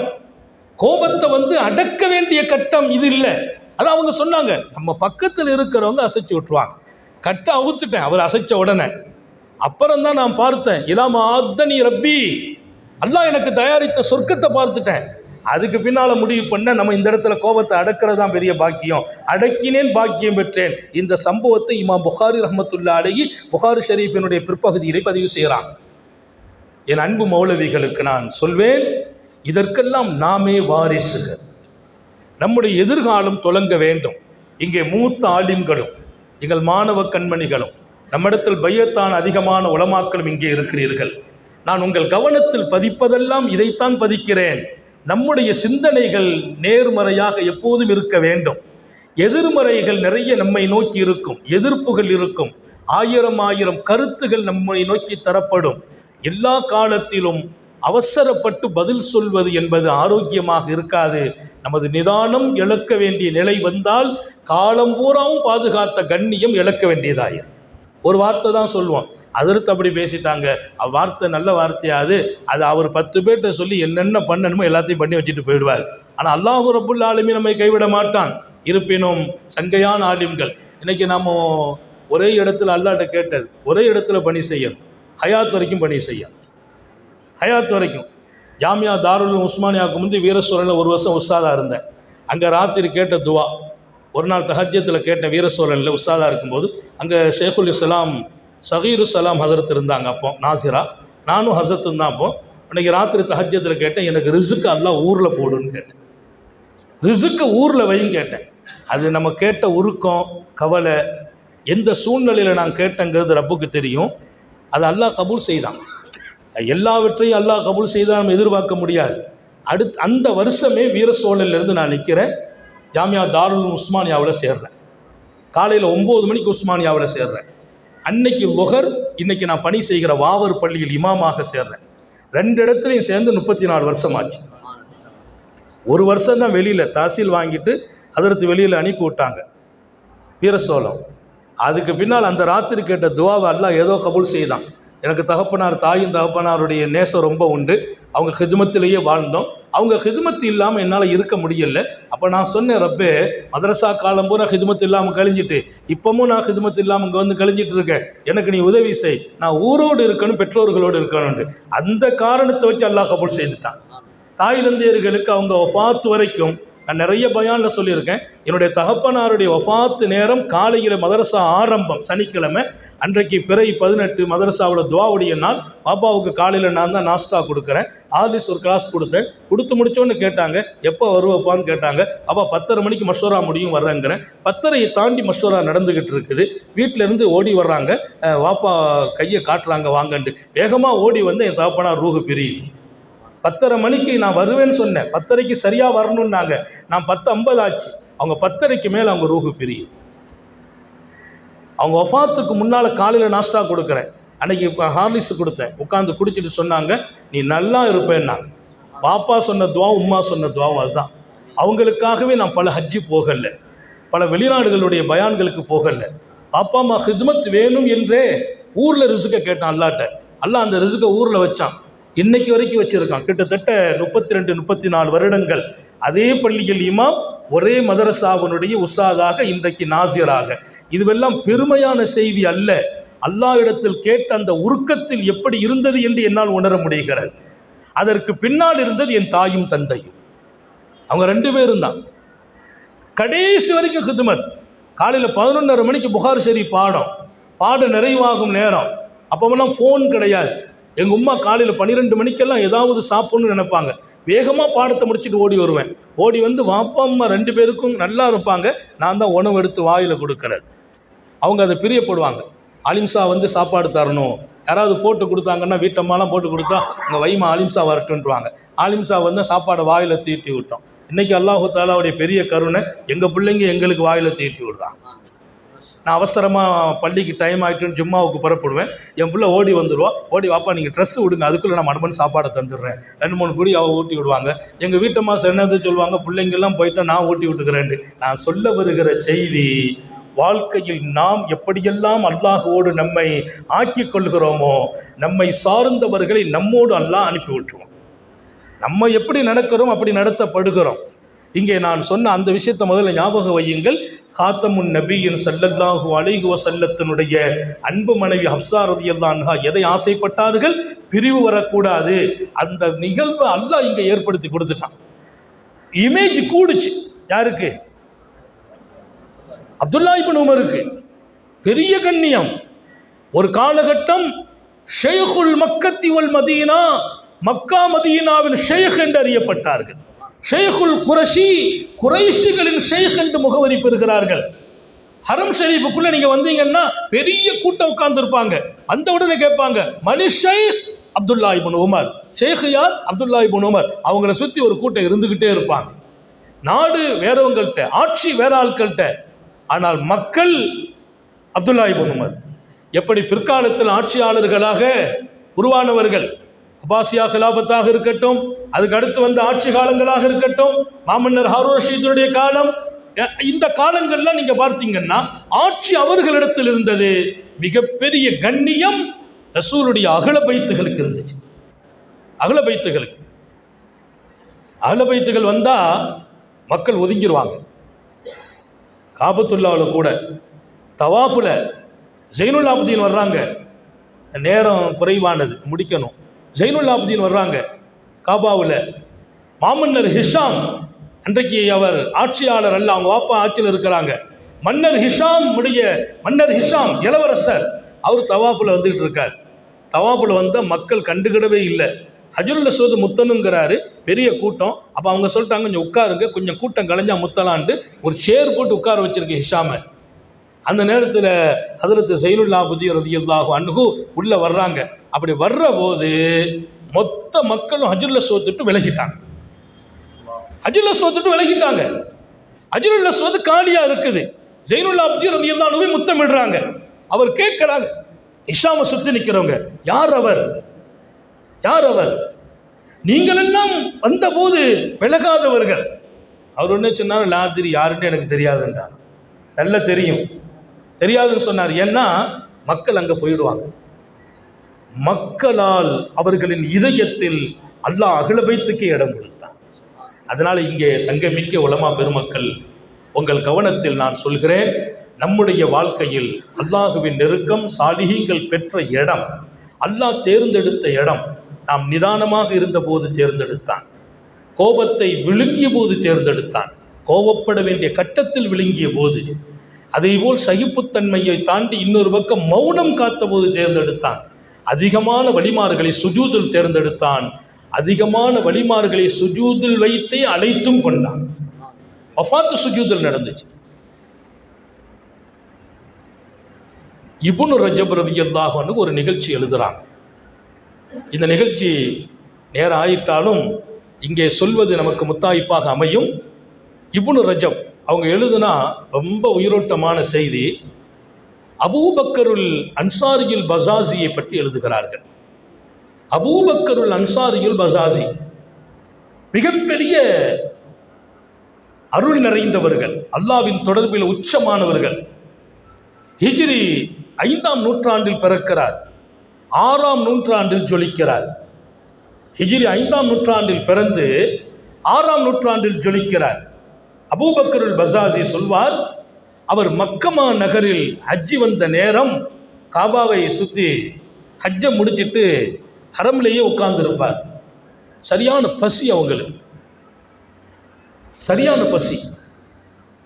கோபத்தை அடக்க வேண்டிய கட்டம் இது இல்லை. அது அவங்க சொன்னாங்க. நம்ம பக்கத்தில் இருக்கிறவங்க அசைச்சு விட்டுருவாங்க. கட்டை அவுத்துட்டேன் அவர் அசைச்ச உடனே. அப்புறம் தான் நான் பார்த்தேன், இலாமா அத்தனி ரப்பி, அல்லாஹ் எனக்கு தயாரித்த சொர்க்கத்தை பார்த்துட்டேன். அதுக்கு பின்னால் முடிவு பண்ண நம்ம இந்த இடத்துல கோபத்தை அடக்கிறது தான் பெரிய பாக்கியம். அடக்கினேன், பாக்கியம் பெற்றேன். இந்த சம்பவத்தை இமாம் புகாரி ரஹ்மத்துல்லாஹி அலைஹி புகாரி ஷரீஃபினுடைய பிற்பகுதியிலே பதிவு செய்கிறான். என் அன்பு மௌலவிகளுக்கு நான் சொல்வேன், இதற்கெல்லாம் நாமே வாரிசுகள். நம்முடைய எதிர்காலம் தொடங்க வேண்டும். இங்கே மூத்த ஆலிம்களும் எங்கள் மாணவ கண்மணிகளும் நம்மிடத்தில் பையத்தான் அதிகமான உலமாக்களும் இங்கே இருக்கிறீர்கள். நான் உங்கள் கவனத்தில் பதிப்பதெல்லாம் இதைத்தான் பதிக்கிறேன். நம்முடைய சிந்தனைகள் நேர்மறையாக எப்போதும் இருக்க வேண்டும். எதிர்மறைகள் நிறைய நம்மை நோக்கி இருக்கும், எதிர்ப்புகள் இருக்கும், ஆயிரம் கருத்துகள் நம்மை நோக்கி தரப்படும். எல்லா காலத்திலும் அவசரப்பட்டு பதில் சொல்வது என்பது ஆரோக்கியமாக இருக்காது. நமது நிதானம் இழக்க வேண்டிய நிலை வந்தால் காலம் பூராவும் பாதுகாத்த கண்ணியம் இழக்க வேண்டியதாயிரும். ஒரு வார்த்தை தான் சொல்லுவோம், அதற்கு அப்படி பேசிட்டாங்க, வார்த்தை நல்ல வார்த்தையாது, அது அவர் 10 பேர்கிட்ட சொல்லி என்னென்ன பண்ணணுமோ எல்லாத்தையும் பண்ணி வச்சுட்டு போயிடுவார். ஆனால் அல்லாஹ் ரப்புல் ஆலமீன் நம்மை கைவிட மாட்டான். இருப்பினும் சங்கையான ஆலிம்கள் இன்னைக்கு நம்ம ஒரே இடத்துல அல்லாஹ்ட்ட கேட்டது, ஒரே இடத்துல பணி செய்யணும், ஹயாத் வரைக்கும் பணி செய்யணும். ஹயாத் வரைக்கும் ஜாமியா தாருல் உஸ்மானியாவுக்கு முந்தி வீரசூரில் 1 வருஷம் உஸ்தாதாக இருந்தேன். அங்கே ராத்திரி கேட்ட துவா. ஒரு நாள் தஹஜ்ஜத்தில் கேட்ட வீரசோழனில் உஸ்தாதாக இருக்கும்போது அங்கே ஷேகுல் இஸ்லாம் சகீரு சலாம் ஹசரத் இருந்தாங்க. அப்போ நாசிரா நானும் ஹசரத்தும் தான். அப்போ அன்றைக்கி ராத்திரி தஹஜ்ஜத்தில் கேட்டேன், எனக்கு ரிசுக்கு அல்லாஹ் ஊரில் போடுன்னு கேட்டேன். ரிசுக்கு ஊரில் வைன்னு கேட்டேன். அது நம்ம கேட்ட உருக்கம் கவலை எந்த சூழ்நிலையில் நான் கேட்டேங்கிறது ரப்புக்கு தெரியும். அது அல்லாஹ் கபூல் செய்தான். எல்லாவற்றையும் அல்லாஹ் கபூல் செய்தால் நம்ம எதிர்பார்க்க முடியாது. அந்த வருஷமே வீரசோழனிலிருந்து நான் நிற்கிறேன். ஜாமியா தாருல் உஸ்மானியாவில் சேர்றேன். காலையில் 9 மணிக்கு உஸ்மானியாவில் சேர்றேன். அன்னைக்கு முகர், இன்னைக்கு நான் பணி செய்கிற வாவர் பள்ளியில் இமாமாக சேர்றேன். 2 இடத்துலையும் சேர்ந்து 34 வருஷம் ஆச்சு. ஒரு வருஷம் தான் வெளியில் தாசில் வாங்கிட்டு அதற்கு வெளியில் அனுப்பி விட்டாங்க வீரசோழம். அதுக்கு பின்னால் அந்த ராத்திரி கேட்ட துவாவை அல்லாஹ் ஏதோ கபூல் செய்தான். எனக்கு தகப்பனார், தாயும் தகப்பனாருடைய நேசம் ரொம்ப உண்டு. அவங்க ஹிதுமத்திலேயே வாழ்ந்தோம். அவங்க ஹிதுமத்து இல்லாமல் என்னால் இருக்க முடியல. அப்போ நான் சொன்னேன், ரப்பே மதரசா காலம் பூரா ஹிதுமத்து இல்லாமல் கழிஞ்சிட்டு இப்போவும் நான் ஹிதுமத்து இல்லாமல் இங்கே வந்து கழிஞ்சிட்டு இருக்கேன். எனக்கு நீ உதவி செய். நான் ஊரோடு இருக்கணும், பெற்றோர்களோடு இருக்கணும்னு. அந்த காரணத்தை வச்சு அல்லாஹ் கபூல் செய்துட்டான். தாய் தந்தையர்களுக்கு அவங்க வஃபாத் வரைக்கும் நான் நிறைய பயானில் சொல்லியிருக்கேன். என்னுடைய தகப்பனாருடைய வஃபாத்து நேரம் காலையில் மதரசா ஆரம்பம் சனிக்கிழமை. அன்றைக்கு பிறை 18 மதரசாவில் துவாவுடைய நாள். பாப்பாவுக்கு காலையில் நான் தான் நாஸ்டா கொடுக்குறேன். ஆலிஸ் ஒரு கிளாஸ் கொடுத்தேன். கொடுத்து முடிச்சோன்னு கேட்டாங்க, எப்போ வருவப்பான்னு கேட்டாங்க. அப்போ 10:30 மணிக்கு மஷூரா முடியும் வர்றேங்கிறேன். 10:30 தாண்டி மஷூரா நடந்துக்கிட்டு இருக்குது. வீட்டிலேருந்து ஓடி வர்றாங்க, வாப்பா கையை காட்டுறாங்க வாங்கண்டு. வேகமாக ஓடி வந்து என் தகப்பனார் ரூஹு பிரியுது. 10:30 மணிக்கு நான் வருவேன்னு சொன்னேன். 10:30க்கு சரியாக வரணுன்னாங்க. நான் 10:50 ஆச்சு. அவங்க 10:30க்கு மேலே அவங்க ரூஹு பிரியுது. அவங்க வஃபாத்துக்கு முன்னால் காலையில் நாஸ்டா கொடுக்குறேன். அன்றைக்கி ஹார்லிஸ் கொடுத்தேன். உட்காந்து குடிச்சிட்டு சொன்னாங்க, நீ நல்லா இருப்பேன்னாங்க. பாப்பா சொன்ன துவா, உம்மா சொன்ன துவாவும் அதுதான். அவங்களுக்காகவே நான் பல ஹஜ்ஜு போகலை, பல வெளிநாடுகளுடைய பயான்களுக்கு போகலை. பாப்பா அம்மா ஹித்மத் வேணும் என்றே ஊரில் ரிசுக்கை கேட்டான் அல்லாட்ட. அல்லாஹ் அந்த ரிசுக்கை ஊரில் வச்சான். இன்னைக்கு வரைக்கும் வச்சிருக்கான். கிட்டத்தட்ட 32-34 வருடங்கள் அதே பள்ளியில் இமாம், ஒரே மதரசாவினுடைய உஸ்தாதாக, இன்றைக்கு நாசிராக. இதுவெல்லாம் பெருமையான செய்தி அல்ல. அல்லாஹ் இடத்தில் கேட்ட அந்த உருக்கத்தில் எப்படி இருந்தது என்று என்னால் உணர முடிகிறது. அதற்கு பின்னால் இருந்தது என் தாயும் தந்தையும். அவங்க 2 பேரும் தான் கடைசி வரைக்கும் ஹிதுமத். காலையில் 11:30 மணிக்கு புகார் ஷரீஃப் பாடம் நிறைவாகும் நேரம். அப்போவெல்லாம் ஃபோன் கிடையாது. எங்கள் உம்மா காலையில் 12 மணிக்கெல்லாம் ஏதாவது சாப்பிட்ணுன்னு நினைப்பாங்க. வேகமாக பாடத்தை முடிச்சுட்டு ஓடி வருவேன். ஓடி வந்து வாப்பா அம்மா 2 பேருக்கும் நல்லா இருப்பாங்க. நான் தான் உணவு எடுத்து வாயில் கொடுக்குறேன். அவங்க அதை பிரியப்படுவாங்க. ஆலிம்சா வந்து சாப்பாடு தரணும். யாராவது போட்டு கொடுத்தாங்கன்னா, வீட்டம்மாலாம் போட்டு கொடுத்தா அங்கே வைமா ஆலிம்சா வரட்டுன்ட்டுவாங்க. ஆலிம்சா வந்து சாப்பாடை வாயில் தீட்டி விட்டோம். இன்றைக்கி அல்லாஹு தாலாவுடைய பெரிய கருணை, எங்கள் பிள்ளைங்க எங்களுக்கு வாயில் தீட்டி விடுறாங்க. நான் அவசரமாக பள்ளிக்கு டைம் ஆகிட்டுன்னு ஜும்மாவுக்கு புறப்படுவேன். என் பிள்ளை ஓடி வந்துடுவா. ஓடி வாப்பா நீங்கள் ட்ரெஸ்ஸு விடுங்க, அதுக்குள்ளே நான் மடமணி சாப்பாடை தந்துடுறேன். 2-3 குடி அவள் ஊட்டி விடுவாங்க. எங்கள் வீட்டம்மா சொன்னது சொல்லுவாங்க, பிள்ளைங்கெல்லாம் போயிட்டா நான் ஊட்டி விட்டுக்கிறேன்ட்டு. நான் சொல்ல வருகிற செய்தி, வாழ்க்கையில் நாம் எப்படியெல்லாம் அல்லாஹோடு நம்மை ஆக்கிக் கொள்கிறோமோ, நம்மை சார்ந்தவர்களை நம்மோடு அல்லாஹ் அனுப்பி விட்டுருவோம். நம்ம எப்படி நடக்கிறோம் அப்படி நடத்தப்படுகிறோம். இங்கே நான் சொன்ன அந்த விஷயத்தை முதல்ல ஞாபகம் வையுங்கள். காத்தமுன் நபியின் ஸல்லல்லாஹு அலைஹி வஸல்லத்தினுடைய அன்பு மனைவி ஹப்ஸா ரலியல்லாஹு அன்ஹா எதை ஆசைப்பட்டார்கள்? பிரிவு வரக்கூடாது. அந்த நிகழ்வை அல்லாஹ் இங்கே ஏற்படுத்தி கொடுத்துட்டான். இமேஜ் கூடுச்சு. யாருக்கு? அப்துல்லா இப்னு உமருக்கு பெரிய கண்ணியம். ஒரு காலகட்டம் ஷைഖுல் மக்கத்தி வல் மதீனா, மக்கா மதீனாவின் ஷைഖ் என்று அறியப்பட்டார்கள். ஷைഖுல் குரஷி, குறைஷிகளின் ஷைഖ் என்று முகவரி பெறுகிறார்கள். ஹரம் ஷரீஃபுக்குள்ள நீங்க வந்தீங்கன்னா பெரிய கூட்டம் உட்கார்ந்து இருப்பாங்க. அந்த உடனே கேட்பாங்க, மனி ஷைഖ்? அப்துல்லா இப்னு உமர். ஷைഖ் யார்? அப்துல்லா இப்னு உமர். அவங்கள சுற்றி ஒரு கூட்டம் இருந்துகிட்டே இருப்பாங்க. நாடு வேறவங்கள்ட்ட, ஆட்சி வேற ஆட்கள்கிட்ட, ஆனால் மக்கள் அப்துல்லா இப்னு உமர். எப்படி பிற்காலத்தில் ஆட்சியாளர்களாக உருவானவர்கள், அப்பாசியா கிலாபத்தாக இருக்கட்டும், அதுக்கு அடுத்து வந்த ஆட்சி காலங்களாக இருக்கட்டும், மாமன்னர் ஹாரூன் ரஷீதுடைய காலம், இந்த காலங்கள்லாம் நீங்க பார்த்தீங்கன்னா ஆட்சி அவர்களிடத்தில் இருந்தது. மிகப்பெரிய கண்ணியம் ரசூலுடைய அகல பைத்துகளுக்கு இருந்துச்சு. அகல பைத்துகள் வந்தா மக்கள் ஒதுங்கிடுவாங்க. காபத்துல்லாவில் கூட தவாஃபுல ஜைனுல் ஆப்தீன் வர்றாங்க, நேரம் குறைவானது முடிக்கணும். ஜைனுல் ஆப்தீன் வர்றாங்க காபாவில். மாமன்னர் ஹிஷாம் அன்றைக்கு அவர் ஆட்சியாளர் அல்ல, அவங்க வாப்பா ஆட்சியில் இருக்கிறாங்க. மன்னர் ஹிஷாம் இளவரசர், அவர் தவாஃபில் வந்துகிட்டு இருக்கார். தவாஃபில் வந்த மக்கள் கண்டுகிடவே இல்லை. ஹஜ்ருல் அஸ்வத் முத்தனுங்கிறாரு, பெரிய கூட்டம். அப்போ அவங்க சொல்லிட்டாங்க, கொஞ்சம் உட்காருங்க, கொஞ்சம் கூட்டம் கலைஞ்சா முத்தலான்ட்டு ஒரு சேர் போட்டு உட்கார வச்சிருக்கு ஹிஷாமை. அந்த நேரத்தில் ஹதரத் ஸைனுல்லாபிதீன் ரலியல்லாஹு அன்ஹு உள்ளே வர்றாங்க. அப்படி வர்ற போது மொத்த மக்களும் ஹஜ்ருல் அஸ்வத் விட்டு விலகிட்டாங்க. ஹஜ்ருல் அஸ்வத் விட்டு விலகிட்டாங்க. ஹஜ்ருல் அஸ்வத் காலியா இருக்குது. ஸைனுல்லாபிதீன் ரலியல்லாஹு அன்ஹு முத்தமிடுறாங்க. அவர் கேட்கிறாங்க, ஹிஷாமை சுற்றி நிற்கிறவங்க, யார் அவர், யார் அவர், நீங்கள் எல்லாம் வந்தபோது விலகாதவர்கள். அவர் ஒன்று சொன்னார், லாதிரி யாருன்னு எனக்கு தெரியாதுன்றார். நல்லா தெரியும், தெரியாதுன்னு சொன்னார். ஏன்னா மக்கள் அங்கே போயிடுவாங்க. மக்களால் அவர்களின் இதயத்தில் அல்லாஹ் அகிலபைத்துக்கு இடம் கொடுத்தான். அதனால் இங்கே சங்கமிக்க உலமா பெருமக்கள், உங்கள் கவனத்தில் நான் சொல்கிறேன், நம்முடைய வாழ்க்கையில் அல்லாஹுவின் நெருக்கம், சாலிஹீன்கள் பெற்ற இடம், அல்லாஹ் தேர்ந்தெடுத்த இடம். நாம் நிதானமாக இருந்தபோது தேர்ந்தெடுத்தான், கோபத்தை விழுங்கிய போது தேர்ந்தெடுத்தான், கோபப்பட வேண்டிய கட்டத்தில் விழுங்கிய போது, அதேபோல் சகிப்புத்தன்மையை தாண்டி இன்னொரு பக்கம் மௌனம் காத்த போது தேர்ந்தெடுத்தான். அதிகமான வழிமார்களை சுஜூதில் தேர்ந்தெடுத்தான். அதிகமான வழிமார்களை சுஜூதில் வைத்தே அழைத்தும் கொண்டான். வஃபாத்து சுஜூதில் நடந்துச்சு. இப்னு ரஜப் ரலியல்லாஹு அன்ஹு ஒரு நிகழ்ச்சி எழுதுறாங்க. இந்த நிகழ்ச்சி நேரம் ஆயிட்டாலும் இங்கே சொல்வது நமக்கு முத்தாய்ப்பாக அமையும். இப்னு ரஜப் அவங்க எழுதுனா ரொம்ப உயிரோட்டமான செய்தி. அபூபக்கருல் அன்சாரியுல் பஸாஸியை பற்றி எழுதுகிறார்கள். அபூபக்கருல் அன்சாரியுல் பஸாஸி மிகப்பெரிய அருள் நிறைந்தவர்கள், அல்லாவின் தொடர்பில் உச்சமானவர்கள். ஹிஜ்ரி 5ஆம் நூற்றாண்டில் பிறக்கிறார், 6ஆம் நூற்றாண்டில் ஜொலிக்கிறார். ஹிஜ்ரி 5ஆம் நூற்றாண்டில் பிறந்து 6ஆம் நூற்றாண்டில் ஜொலிக்கிறார். அபூபக்கருல் பஸாஸி சொல்வார், அவர் மக்கமா நகரில் ஹஜ்ஜி வந்த நேரம் காபாவை சுற்றி ஹஜ்ஜை முடிச்சிட்டு ஹரம்லேயே உட்கார்ந்துருப்பார். சரியான பசி, அவங்களுக்கு சரியான பசி,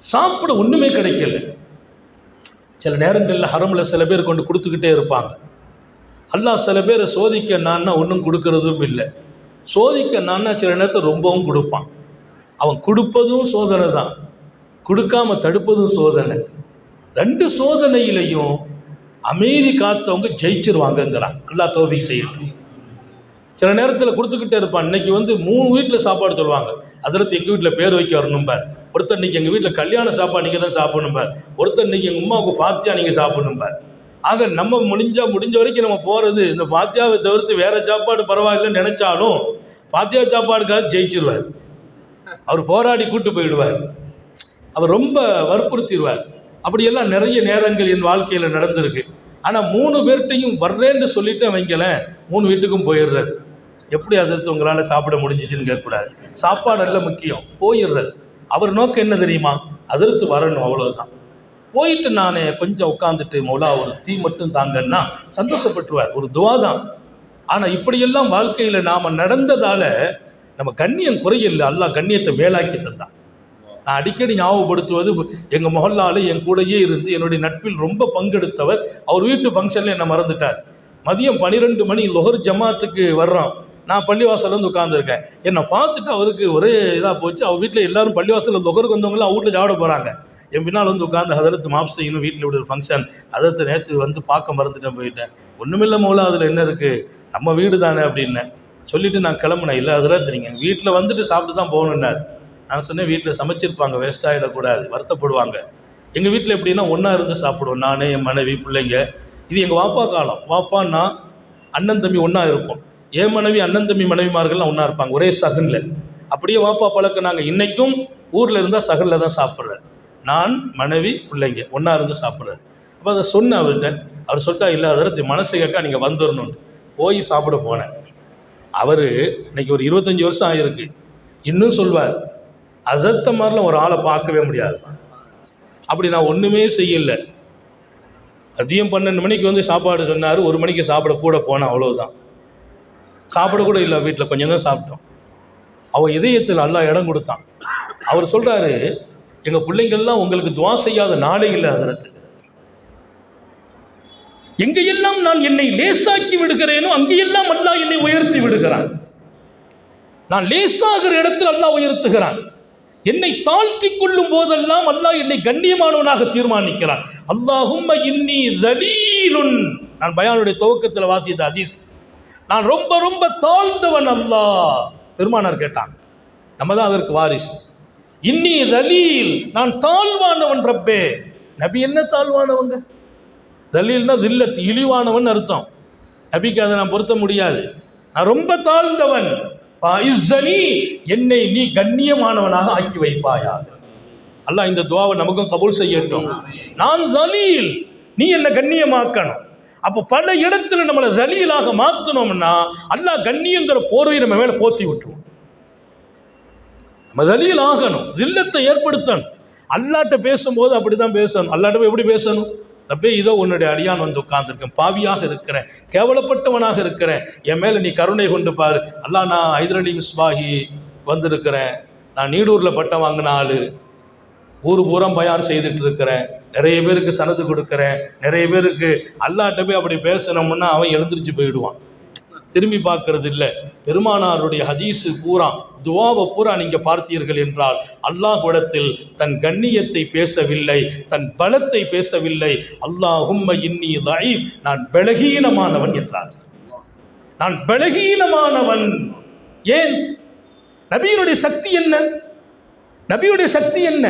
சாப்பிட ஒன்றுமே கிடைக்கல. சில நேரங்களில் ஹரமில் சில பேர் கொண்டு கொடுத்துக்கிட்டே இருப்பாங்க. அல்லாஹ் சில பேரை சோதிக்க நான்னா ஒன்றும் கொடுக்கறதும் இல்லை, சோதிக்க நான்னா சில நேரத்தை ரொம்பவும் கொடுப்பான். அவன் கொடுப்பதும் சோதனை தான், கொடுக்காம தடுப்பதும் சோதனை. 2 சோதனையிலையும் அமைதி காத்தவங்க ஜெயிச்சிருவாங்கங்கிறான். அல்லாஹ் தௌஃபீக் செய்யட்டும். சில நேரத்தில் கொடுத்துக்கிட்டே இருப்பான். இன்னைக்கு 3 வீட்டில் சாப்பாடு சொல்லுவாங்க, அதில் எங்கள் வீட்டில் பேர் வைக்க வரணும்பார். ஒருத்தர் இன்னைக்கு எங்கள் வீட்டில் கல்யாண சாப்பாடு நீங்கள் தான் சாப்பிடணும்பார். ஒருத்தர் இன்னைக்கு எங்கள் அம்மாவுக்கு ஃபாத்தியா நீங்கள் சாப்பிடணும்பார். ஆக நம்ம முடிஞ்ச வரைக்கும் நம்ம போகிறது இந்த ஃபாத்தியாவை தவிர்த்து வேறு சாப்பாடு பரவாயில்லைன்னு நினச்சாலும் ஃபாத்தியா சாப்பாடுக்காக ஜெயிச்சிருவார். அவர் போராடி கூட்டு போயிடுவார், அவர் ரொம்ப வற்புறுத்திடுவார். அப்படியெல்லாம் நிறைய நேரங்கள் என் வாழ்க்கையில் நடந்திருக்கு. ஆனால் 3 பேர்கிட்டையும் வர்றேன்னு சொல்லிட்டு வைங்களேன், 3 வீட்டுக்கும் போயிடுறது. எப்படி அதற்கு உங்களால் சாப்பிட முடிஞ்சிச்சுன்னு கேட்கக்கூடாது. சாப்பாடெல்லாம் முக்கியம், போயிடுறது. அவர் நோக்கம் என்ன தெரியுமா, அதற்கு வரணும், அவ்வளோதான். போயிட்டு நான் கொஞ்சம் உட்காந்துட்டு மௌலா ஒரு டீ மட்டும் தாங்கன்னா சந்தோஷப்பட்டுருவார். ஒரு துவா தான். ஆனால் இப்படியெல்லாம் வாழ்க்கையில் நாம் நடந்ததால் நம்ம கண்ணியம் குறையில்லை, அல்லாஹ் கண்ணியத்தை மேலாக்கி தந்தான். நான் அடிக்கடி ஞாபகப்படுத்துவது, எங்கள் மொஹல்லாவில் என் கூடயே இருந்து என்னுடைய நட்பில் ரொம்ப பங்கெடுத்தவர், அவர் வீட்டு ஃபங்க்ஷனில் என்னை மறந்துட்டார். மதியம் 12 மணி லொஹர் ஜமாத்துக்கு வர்றோம், நான் பள்ளிவாசல் வந்து உட்காந்துருக்கேன். என்னை பார்த்துட்டு அவருக்கு ஒரே இதாக போச்சு. அவர் வீட்டில் எல்லாரும் பள்ளிவாசலில் லொஹருக்கு வந்தவங்களாம் வீட்டில் சாப்பிட போகிறாங்க. என் பின்னால் வந்து உட்காந்து ஹதரத்து மாஃப் செய்யணும், வீட்டில் விட ஃபங்க்ஷன், அதற்கு நேற்று வந்து பார்க்க மறந்துட்டேன், போயிட்டேன். ஒன்றுமில்லை மௌலா, அதில் என்ன இருக்குது, நம்ம வீடு தானே அப்படின்னேன். சொல்லிவிட்டு நான் கிளம்புனேன். இல்லை அதற்கு நீங்கள் வீட்டில் வந்துட்டு சாப்பிட்டு தான் போகணுன்னார். நான் சொன்னேன், வீட்டில் சமைச்சிருப்பாங்க, வேஸ்ட் ஆகிடக்கூடாது, வருத்தப்படுவாங்க. எங்கள் வீட்டில் எப்படின்னா ஒன்றா இருந்து சாப்பிடுவோம், நான், என் மனைவி, பிள்ளைங்க. இது எங்கள் வாப்பா காலம். வாப்பான்னா அண்ணன் தம்பி ஒன்றா இருப்போம். என் மனைவி அண்ணன் தம்பி மனைவிமார்கள்லாம் ஒன்றா இருப்பாங்க, ஒரே சகனில். அப்படியே வாப்பா பழக்கம். நாங்கள் இன்றைக்கும் ஊரில் இருந்தால் சகனில் தான் சாப்பிட்றேன். நான், மனைவி, பிள்ளைங்க ஒன்றா இருந்து சாப்பிட்றது. அப்போ அதை சொன்னேன் அவர்கிட்ட. அவர் சொல்லிட்டா, இல்லை அதற்கு மனசு கேட்கா நீங்கள் வந்துடணும்னு. போய் சாப்பிட போனேன். அவர் இன்னைக்கு ஒரு 25 வருஷம் ஆகிருக்கு. இன்னும் சொல்வார், அசத்த மாதிரிலாம் ஒரு ஆளை பார்க்கவே முடியாது. அப்படி நான் ஒன்றுமே செய்யலை. மதியம் 12 மணிக்கு வந்து சாப்பாடு சொன்னார், 1 மணிக்கு சாப்பிட கூட போனேன், அவ்வளோதான். சாப்பிட கூட இல்லை வீட்டில், கொஞ்சம் தான் சாப்பிட்டோம். அவள் இதயத்தில் அல்லாஹ் இடம் கொடுத்தான். அவர் சொல்றாரு, எங்க பிள்ளைங்கள்லாம் உங்களுக்கு துவா செய்யாத நாளே இல்லை ஹஜ்ரத். எங்கெல்லாம் நான் என்னை லேசாக்கி விடுகிறேனோ அங்கெல்லாம் அல்லாஹ் என்னை உயர்த்தி விடுகிறான். நான் லேசாகிற இடத்தில் அல்லாஹ் உயர்த்துகிறான். என்னை தாழ்த்தி கொள்ளும் போதெல்லாம் அல்லாஹ் என்னை கண்ணியமானவனாக தீர்மானிக்கிறான். அல்லாஹும்ம இன்னி தலீலுன், நான் பயானுடைய துவக்கத்தில் வாசித்த ஹதீஸ், நான் ரொம்ப ரொம்ப தாழ்ந்தவன் அல்லாஹ். பெருமானார் கேட்டாங்க, நம்ம தான் அதற்கு வாரிசு. இன்னி தலீல், நான் தாழ்வானவன் ரப்பே. நபி என்ன தாழ்வானவங்க? தலீல்னா தில்லத், இழிவானவன் அர்த்தம். நபிக்கு அதை நான் பொருத்த முடியாது. நான் ரொம்ப தாழ்ந்தவன். என்னை நீ கண்ணியமானவனாக ஆக்கி வைப்பாயாக. அல்லாஹ் இந்த துவாவை நமக்கும் கபூல் செய்யட்டும். நான் தலீல், நீ என்னை கண்ணியமாக்கணும். அப்போ பல இடத்துல நம்மளை தலீலாக மாற்றணும்னா அல்லாஹ் கண்ணியங்கிற போர்வை நம்ம மேலே போத்தி விட்டுருவோம். நம்ம தலீல் ஆகணும், தில்லத்தை ஏற்படுத்தணும். அல்லாட்ட பேசும்போது அப்படிதான் பேசணும். அல்லாட்ட எப்படி பேசணும்? ரப்பே, இதோ உன்னுடைய அடியான் வந்து உட்கார்ந்துருக்கேன், பாவியாக இருக்கிறேன், கேவலப்பட்டவனாக இருக்கிறேன், என் மேலே நீ கருணை கொண்டு பாரு. அல்லாஹ், நான் ஹைதரலி மிஸ்பாஹி வந்திருக்கிறேன், நான் நீடூரில் பட்டம் வாங்கின ஆள், ஊர் பூரம் பயான் செய்துட்டு இருக்கிறேன், நிறைய பேருக்கு சனது கொடுக்குறேன், நிறைய பேருக்கு. அல்லாட்ட போய் அப்படி பேசணும்னா அவன் எழுந்திரிச்சு போயிடுவான், திரும்பி பார்க்கறது இல்லை. பெருமானாருடைய ஹதீஸு பூரா, துவாவை பூரா நீங்கள் பார்த்தீர்கள் என்றால் அல்லாஹ்விடத்தில் தன் கண்ணியத்தை பேசவில்லை, தன் பலத்தை பேசவில்லை. அல்லாஹும்ம இன்னி தஈஃப், நான் பலகீனமானவன் என்றார். நான் பலகீனமானவன். ஏன்? நபியுடைய சக்தி என்ன? நபியுடைய சக்தி என்ன?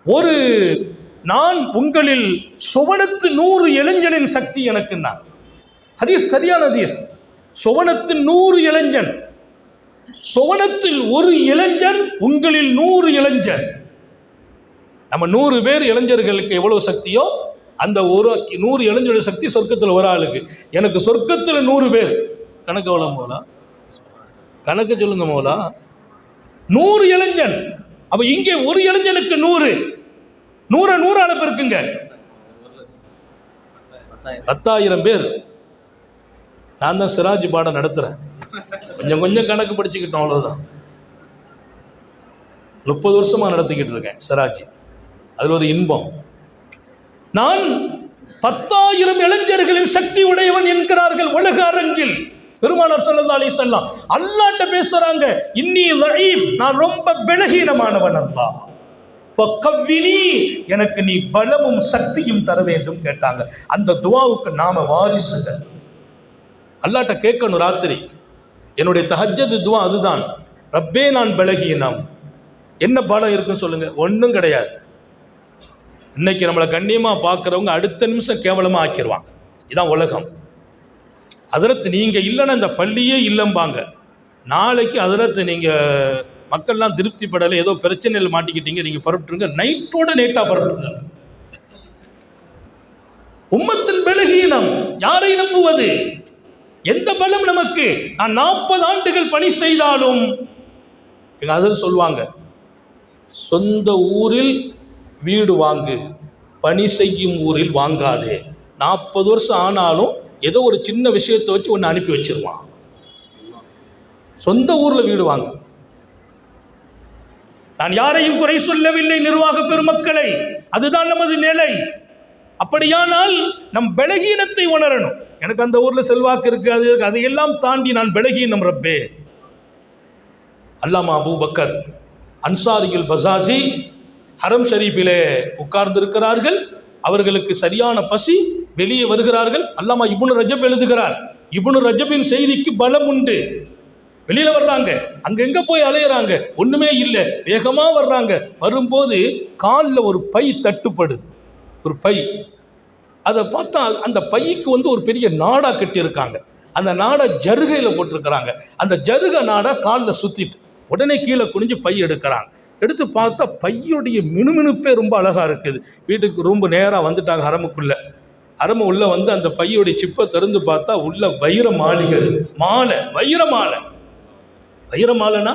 ஒரு நான் உங்களில் சுவனத்து 100 இளைஞனின் சக்தி எனக்கு. நான் ஹதீஸ் சரியான ஹதீஸ். சுவனத்தில் 100 இளைஞன், சுவனத்தில் ஒரு இளைஞன், உங்களில் 100 இளைஞர். நம்ம 100 பேர் இளைஞர்களுக்கு எவ்வளவு சக்தியோ அந்த ஒரு 100 இளைஞருடைய சக்தி சொர்க்கத்தில் ஒரு ஆளுக்கு. எனக்கு சொர்க்கத்தில் 100 பேர். கணக்கு எவ்வளோ மோலா? கணக்கு சொல்லுங்க மோலா. 100 இளைஞன். அப்ப இங்கே ஒரு இளைஞனுக்கு 100 100 அளவு இருக்குங்க. 10,000 பேர். நான் தான் சிராஜ் பாடம் நடத்துகிறேன், கொஞ்சம் கொஞ்சம் கணக்கு படிச்சுக்கிட்டோம், அவ்வளோதான். 30 வருஷமாக நடத்திக்கிட்டு இருக்கேன் சிராஜ். அதில் ஒரு இன்பம். நான் 10,000 இளைஞர்களின் சக்தி உடையவன் என்கிறார்கள் உலக அரங்கில் பெருமானார் ஸல்லல்லாஹு அலைஹி வஸல்லம். அல்லாஹ்ட்ட பேசுறாங்க, இன்னி தஈஃப், நான் ரொம்ப பலகீனமானவன் அல்லாஹ், ஃபக்கவ்வினி, எனக்கு நீ பலமும் சக்தியும் தர வேண்டும் கேட்டாங்க. அந்த துஆவுக்கு நாம வாரிசுகள். அல்லாஹ்ட்ட கேட்கணும் ராத்திரி. என்னுடைய தஹஜ்ஜுத் துஆ அதுதான். ரப்பே, நான் பலகீனம். என்ன பலம் இருக்குன்னு சொல்லுங்க? ஒன்றும் கிடையாது. இன்னைக்கு நம்மளை கண்ணியமாக பார்க்குறவங்க அடுத்த நிமிஷம் கேவலமாக ஆக்கிடுவாங்க. இதுதான் உலகம். ஹஜ்ரத், நீங்கள் இல்லைன்னா இந்த பள்ளியே இல்லைம்பாங்க. நாளைக்கு ஹஜ்ரத், நீங்கள் மக்கள்லாம் திருப்திப்படலை, ஏதோ பிரச்சனையில் மாட்டிக்கிட்டீங்க, நீங்கள் பரப்புட்டுருங்க, நைட்டோட நேட்டாக பரப்புட்டுருங்க. உம்மத்தின் பலகீனம். யாரை நம்புவது? எந்த பலம் நமக்கு? நான் 40 ஆண்டுகள் பணி செய்தாலும் எங்க ஹஜ்ரத் சொல்லுவாங்க, சொந்த ஊரில் வீடு வாங்கு, பணி செய்யும் ஊரில் வாங்காதே. 40 வருஷம் ஆனாலும் ஏதோ ஒரு சின்ன விஷயத்தை வச்சு ஒன்று அனுப்பி வச்சிருவான். சொந்த ஊரில் வீடு வாங்க. நான் யாரையும் குறை சொல்லவில்லை, நிர்வாக பெருமக்களை, அதுதான் நமது நிலை. அப்படியானால் நம் பலகீனத்தை உணரணும். எனக்கு அந்த ஊரில் செல்வாக்கு இருக்கு, அது இருக்கு, அதையெல்லாம் தாண்டி நான் பலகீனம் ரப்பே. அல்லாமா அபூபக்கர் அன்சாரியுல் பஸாஸி ஹரம் ஷரீஃபிலே உட்கார்ந்திருக்கிறார்கள். அவர்களுக்கு சரியான பசி, வெளியே வருகிறார்கள். அல்லாமா இப்னு ரஜப் எழுதுகிறார், இப்னு ரஜபின் செய்திக்கு பலம் உண்டு. வெளியில வர்றாங்க, அங்கெங்க போய் அலையிறாங்க, ஒண்ணுமே இல்லை, வேகமா வர்றாங்க. வரும்போது காலில் ஒரு பை தட்டுப்படுது, ஒரு பை. அதை பார்த்தா அந்த பைக்கு ஒரு பெரிய நாடா கட்டியிருக்காங்க. அந்த நாடை ஜருகையில் போட்டிருக்கிறாங்க. அந்த ஜருகை நாடா காலில் சுற்றிட்டு உடனே கீழே குனிஞ்சு பை எடுக்கிறாங்க. எடுத்து பார்த்தா பையுடைய மினுமினுப்பே ரொம்ப அழகாக இருக்குது. வீட்டுக்கு ரொம்ப நேராக வந்துட்டாங்க ஹரமுக்குள்ளே. ஹரமு உள்ளே வந்து அந்த பையுடைய சிப்பை திறந்து பார்த்தா உள்ள வைர மாளிகை மாலை, வைர மாலை. வைர மாலைனா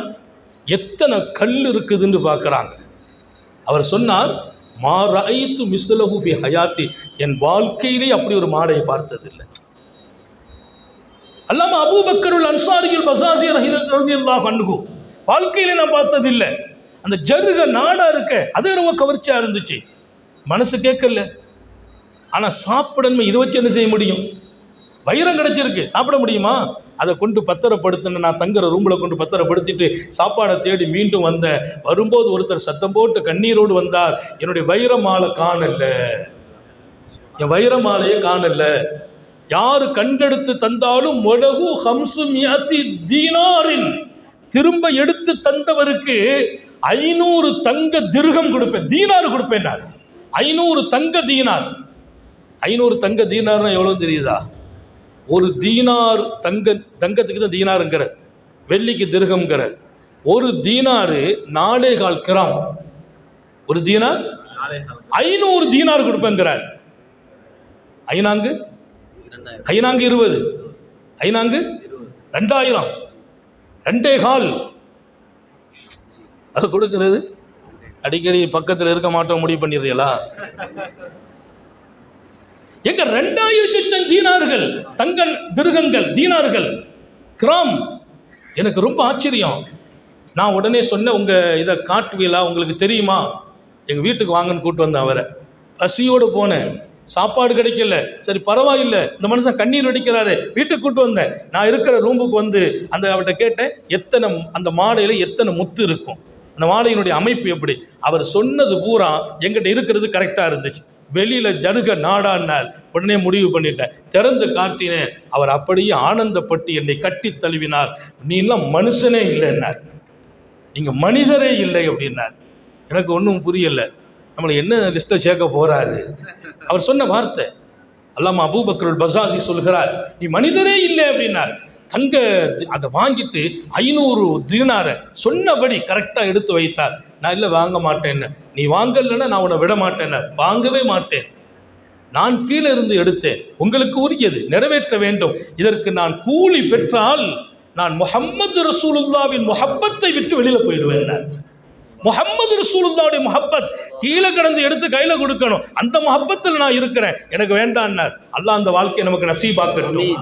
எத்தனை கல் இருக்குதுன்னு பார்க்குறாங்க. அவர் சொன்னார், மா ரஅய்து மிஸ்லஹு ஃபி ஹயாத்தி, என் வாழ்க்கையிலே அப்படி ஒரு மாலையை பார்த்ததில்லை. அல்லாமா அபூபக்கருல் அன்சாரியுல் பஸாஸி ரலியல்லாஹு அன்ஹு வாழ்க்கையிலே நான் பார்த்ததில்லை. அந்த ஜருக நாடா இருக்க அது ரொம்ப கவர்ச்சியா இருந்துச்சு. மனசு கேட்கல. ஆனா சாப்பிடணுமே, இதை வச்சு என்ன செய்ய முடியும்? வைரம் கிடைச்சிருக்கு, சாப்பிட முடியுமா? அதை கொண்டு பத்திரப்படுத்தின, நான் தங்குற ரூமில் கொண்டு பத்திரப்படுத்திட்டு சாப்பாடை தேடி மீண்டும் வந்தேன். வரும்போது ஒருத்தர் சத்தம் போட்டு கண்ணீரோடு வந்தார், என்னுடைய வைர மாலை காணல, என் வைர மாலையே காணல. யாரு கண்டெடுத்து தந்தாலும் மொழகு ஹம்சு மியாத்தி தீனாரின், திரும்ப எடுத்து தந்தவருக்கு 500 தங்க திர்கம் கொடுப்பேன், தீனார் கொடுப்பேன். 500 தங்க தீனார். 500 தங்க தீனார்னா எவ்வளவு தெரியுதா? ஒரு தீனார் தங்கத்துக்கு தான் தீனாருங்கிற, வெள்ளிக்கு திர்கம்ங்கிற. ஒரு தீனாரு 4.25 கிராம். ஒரு தீனார் 500 தீனார் கொடுப்பேங்கிறார். ஐநாங்கு 20, ஐநாங்கு 2000, 2.25 அது கொடுக்கிறது. அடிக்கடி பக்கத்தில் இருக்க மாட்டோம், முடிவு பண்ணிடுறீங்களா? எங்க 2000 தீனார்கள், தங்க திர்கங்கள், தீனார்கள், கிராம். எனக்கு ரொம்ப ஆச்சரியம். நான் உடனே சொன்னேன், உங்க இதை காட்டுவீங்களா, உங்களுக்கு தெரியுமா? எங்க வீட்டுக்கு வாங்கன்னு கூப்பிட்டு வந்தேன் அவரை. பசியோடு போனேன், சாப்பாடு கிடைக்கல. சரி பரவாயில்லை, இந்த மனுஷன் கண்ணீர் வெடிக்கிறாரு, வீட்டுக்கு கூப்பிட்டு வந்தேன். நான் இருக்கிற ரூமுக்கு வந்து அந்த அவர்கிட்ட கேட்டேன், எத்தனை அந்த மாலையில் எத்தனை முத்து இருக்கும், அந்த மாலையினுடைய அமைப்பு எப்படி. அவர் சொன்னது பூரா எங்கிட்ட இருக்கிறது கரெக்டாக இருந்துச்சு. வெளியில் ஜருக நாடான்னார். உடனே முடிவு பண்ணிட்டேன், திறந்து காட்டினேன். அவர் அப்படியே ஆனந்தப்பட்டு என்னை கட்டி தழுவினார். நீலாம் மனுஷனே இல்லைன்னார், நீங்கள் மனிதரே இல்லை அப்படின்னார். எனக்கு ஒன்றும் புரியலை, நம்மளை என்ன லிஸ்ட்டை சேர்க்க போகிறாரு. அவர் சொன்ன வார்த்தை, அல்லாமா அபூபக்கர் பஸாஸி சொல்கிறார், நீ மனிதரே இல்லை அப்படின்னார். தங்க அதை வாங்கிட்டு 500 தீனாரை சொன்னபடி கரெக்டாக எடுத்து வைத்தார். நான் இல்லை வாங்க மாட்டேன்னு. நீ வாங்கலைன்னா நான் உன்னை விட மாட்டேன்னு. வாங்கவே மாட்டேன், நான் கீழே இருந்து எடுத்தேன், உங்களுக்கு உரியது நிறைவேற்ற வேண்டும். இதற்கு நான் கூலி பெற்றால் நான் முஹம்மது ரசூலுல்லாவின் முஹப்பத்தை விட்டு வெளியில் போயிடுவேன். முஹம்மது ரசூலுல்லாவுடைய முஹப்பத் கீழே கிடந்து எடுத்து கையில கொடுக்கணும், அந்த முஹப்பத்தில் நான் இருக்கிறேன், எனக்கு வேண்டான்னார். அல்லாஹ் அந்த வாழ்க்கையை நமக்கு நசீபாக்கட்டும்.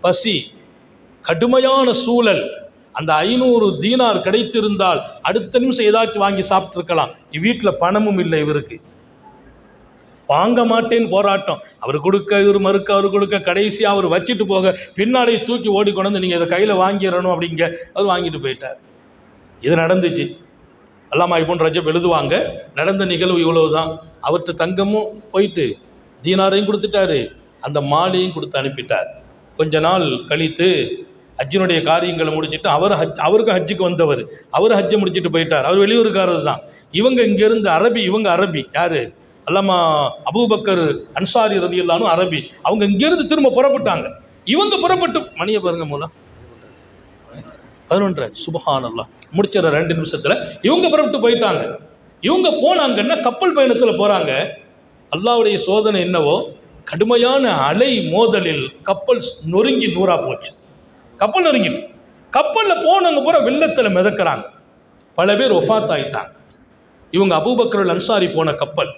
பசி, கடுமையான சூழல். அந்த 500 தீனார் கிடைத்திருந்தால் அடுத்த நிமிஷம் ஏதாச்சும் வாங்கி சாப்பிட்டுருக்கலாம். வீட்டில் பணமும் இல்லை இவருக்கு, வாங்க மாட்டேன்னு போராட்டம். அவர் கொடுக்க, இவர் மறுக்க, அவர் கொடுக்க, கடைசியாக அவர் வச்சுட்டு போக பின்னாலே தூக்கி ஓடிக்கொண்டு நீங்கள் இதை கையில் வாங்கிடணும் அப்படிங்க. அவர் வாங்கிட்டு போயிட்டார். இது நடந்துச்சு. அல்லாமா இப்னு ரஜப் எழுதுவாங்க, நடந்த நிகழ்வு இவ்வளவுதான். அவர்கிட்ட தங்கமும் போயிட்டு தீனாரையும் கொடுத்துட்டாரு, அந்த மாலையும் கொடுத்து அனுப்பிட்டார். கொஞ்ச நாள் கழித்து ஹஜ்ஜினுடைய காரியங்களை முடிச்சுட்டு அவருக்கு ஹஜ்ஜுக்கு வந்தவர், அவர் ஹஜ்ஜை முடிச்சுட்டு போயிட்டார். அவர் வெளியூருக்காரர் தான். இவங்க இங்கேருந்து அரபி, இவங்க அரபி. யார்? அல்லாமா அபூபக்கர் அன்சாரி ரலியல்லாஹு அன்ஹு அரபி. அவங்க இங்கேருந்து திரும்ப புறப்பட்டாங்க. இவங்க புறப்பட்டு மணியை பாருங்க, மூலம் 11. சுப்ஹானல்லாஹ், முடிச்சிட 2 நிமிஷத்தில் இவங்க புறப்பட்டு போயிட்டாங்க. இவங்க போனாங்கன்னா கப்பல் பயணத்தில் போகிறாங்க. அல்லாஹ்வுடைய சோதனை என்னவோ, கடுமையான அலை மோதலில் கப்பல் நொறுங்கி நூறா போச்சு. கப்பல் நொறுங்கிட்டு கப்பலில் போனவங்க பூரா வெள்ளத்தில் மிதக்கிறாங்க. பல பேர் ஒஃபாத் ஆகிட்டாங்க. இவங்க அபூபக்கர் அன்சாரி போன கப்பல்.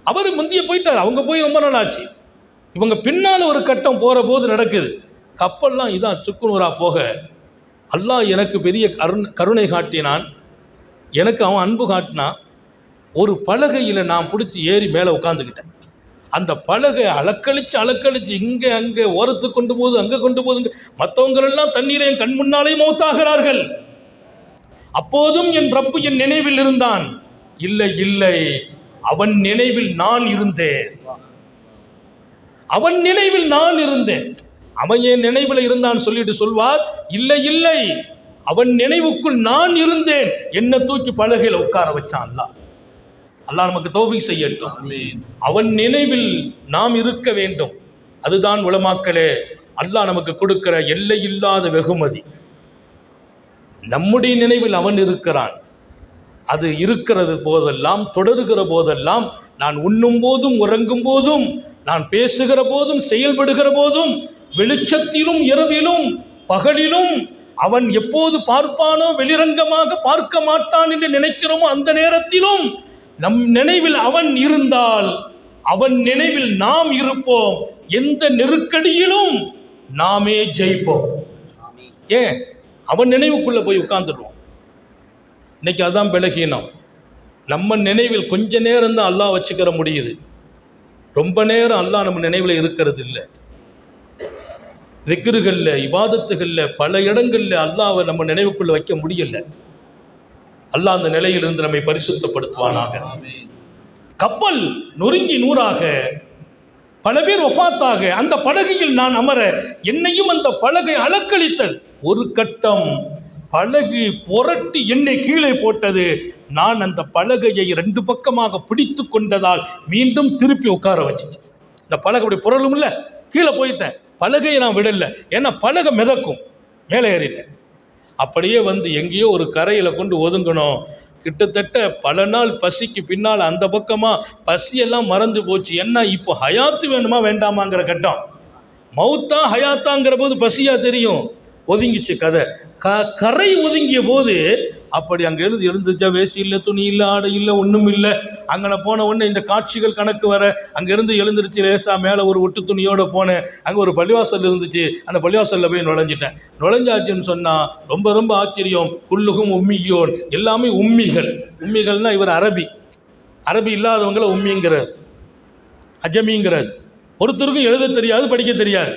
அவர் முந்திய போயிட்டார், அவங்க போய் ரொம்ப நாள் ஆச்சு. இவங்க பின்னால் ஒரு கட்டம் போகிற போது நடக்குது. கப்பல்லாம் இதான் சுக்குநூறா போக, அல்லாஹ் எனக்கு பெரிய கருணை காட்டினான், எனக்கு அவன் அன்பு காட்டினான். ஒரு பலகையில் நான் பிடிச்சி ஏறி மேலே உட்காந்துக்கிட்டேன். அந்த பலகை அலக்களிச்சு இங்கே அங்கே ஓரத்துக்கு கொண்டு போகுது, அங்கே கொண்டு போகுதுங்க. மற்றவங்களெல்லாம் தண்ணீரை என் கண் முன்னாலே மௌத்தாகிறார்கள். அப்போதும் என் ரப்பு என் நினைவில் இருந்தான். இல்லை இல்லை, அவன் நினைவில் நான் இருந்தேன். அவன் நினைவில் நான் இருந்தேன். அவன் என் நினைவில் இருந்தான் சொல்லிட்டு சொல்வார், இல்லை இல்லை, அவன் நினைவுக்குள் நான் இருந்தேன். என்ன தூக்கி பலகையில் உட்கார வச்சான் அல்லாஹ். அல்லாஹ் நமக்கு தௌஃபீக் செய்யட்டும். அவன் நினைவில் நாம் இருக்க வேண்டும். அதுதான் உலமாக்களே அல்லாஹ் நமக்கு கொடுக்கிற எல்லை இல்லாத வெகுமதி. நம்முடைய நினைவில் அவன் இருக்கிறான். அது இருக்கிறது போதெல்லாம், தொடர்கிற போதெல்லாம், நான் உண்ணும் போதும் உறங்கும் போதும், நான் பேசுகிற போதும் செயல்படுகிற போதும், வெளிச்சத்திலும் இரவிலும் பகலிலும் அவன் எப்போது பார்ப்பானோ வெளிரங்கமாக பார்க்க மாட்டான் என்று நினைக்கிறோமோ அந்த நேரத்திலும் நம் நினைவில் அவன் இருந்தால் அவன் நினைவில் நாம் இருப்போம். எந்த நெருக்கடியிலும் நாமே ஜெயிப்போம். ஏன்? அவன் நினைவுக்குள்ள போய் உட்கார்ந்துடுவோம். இன்னைக்கு அதான் பலகீனம். நம்ம நினைவில் கொஞ்ச நேரம் தான் அல்லாஹ் வச்சுக்கிற முடியுது, ரொம்ப நேரம் அல்லாஹ் நம்ம நினைவில் இருக்கிறது இல்லை. திக்ருகள்ல, இபாதத்துகள்ல, பல இடங்கள்ல அல்லாஹ்வை நம்ம நினைவுக்குள்ள வைக்க முடியல. அல்லாஹ் அந்த நிலையிலிருந்து நம்மை பரிசுத்தப்படுத்துவானாக. கப்பல் நொறுங்கி நூறாக, பல பேர் வஃபாத்தாக, அந்த படகையில் நான் அமர என்னையும் அந்த பலகை அலக்களித்தது. ஒரு கட்டம் பலகை புரட்டி என்னை கீழே போட்டது. நான் அந்த பலகையை 2 பக்கமாக பிடித்து கொண்டதால் மீண்டும் திருப்பி உட்கார வச்சுச்சு. இந்த பலகை அப்படி புரளும் இல்லை, கீழே போயிட்டேன். பலகையை நான் விடலை, ஏன்னா பலகை மிதக்கும். மேலே ஏறிட்டேன். அப்படியே வந்து எங்கேயோ ஒரு கரையில் கொண்டு ஒதுங்கணும். கிட்டத்தட்ட பல நாள் பசிக்கு பின்னால் அந்த பக்கமாக பசியெல்லாம் மறந்து போச்சு. என்ன இப்போ ஹயாத்து வேணுமா வேண்டாமாங்கிற கட்டம். மௌத்தா ஹயாத்தாங்கிற போது பசியாக தெரியும். ஒதுங்கிச்சு கதை. கரை ஒதுங்கிய போது அப்படி அங்கே இருந்துச்சா, வேசி இல்லை, துணி இல்லை, ஆடை இல்லை, ஒன்றும் இல்லை. அங்கே போன உடனே இந்த காட்சிகள் கணக்கு வர அங்கேருந்து எழுந்திருச்சு லேசாக மேலே ஒரு ஒட்டு துணியோடு போனேன். அங்கே ஒரு பள்ளிவாசல் இருந்துச்சு, அந்த பள்ளிவாசலில் போய் நுழைஞ்சிட்டேன். நுழைஞ்சாச்சுன்னு சொன்னால் ரொம்ப ரொம்ப ஆச்சரியம். குல்லுகும் உம்மியோன், எல்லாமே உம்மிகள். உம்மிகள்னால் இவர் அரபி இல்லாதவங்கள உம்மிங்கிறார், அஜமிங்கிறார். ஒருத்தருக்கும் எழுத தெரியாது, படிக்க தெரியாது.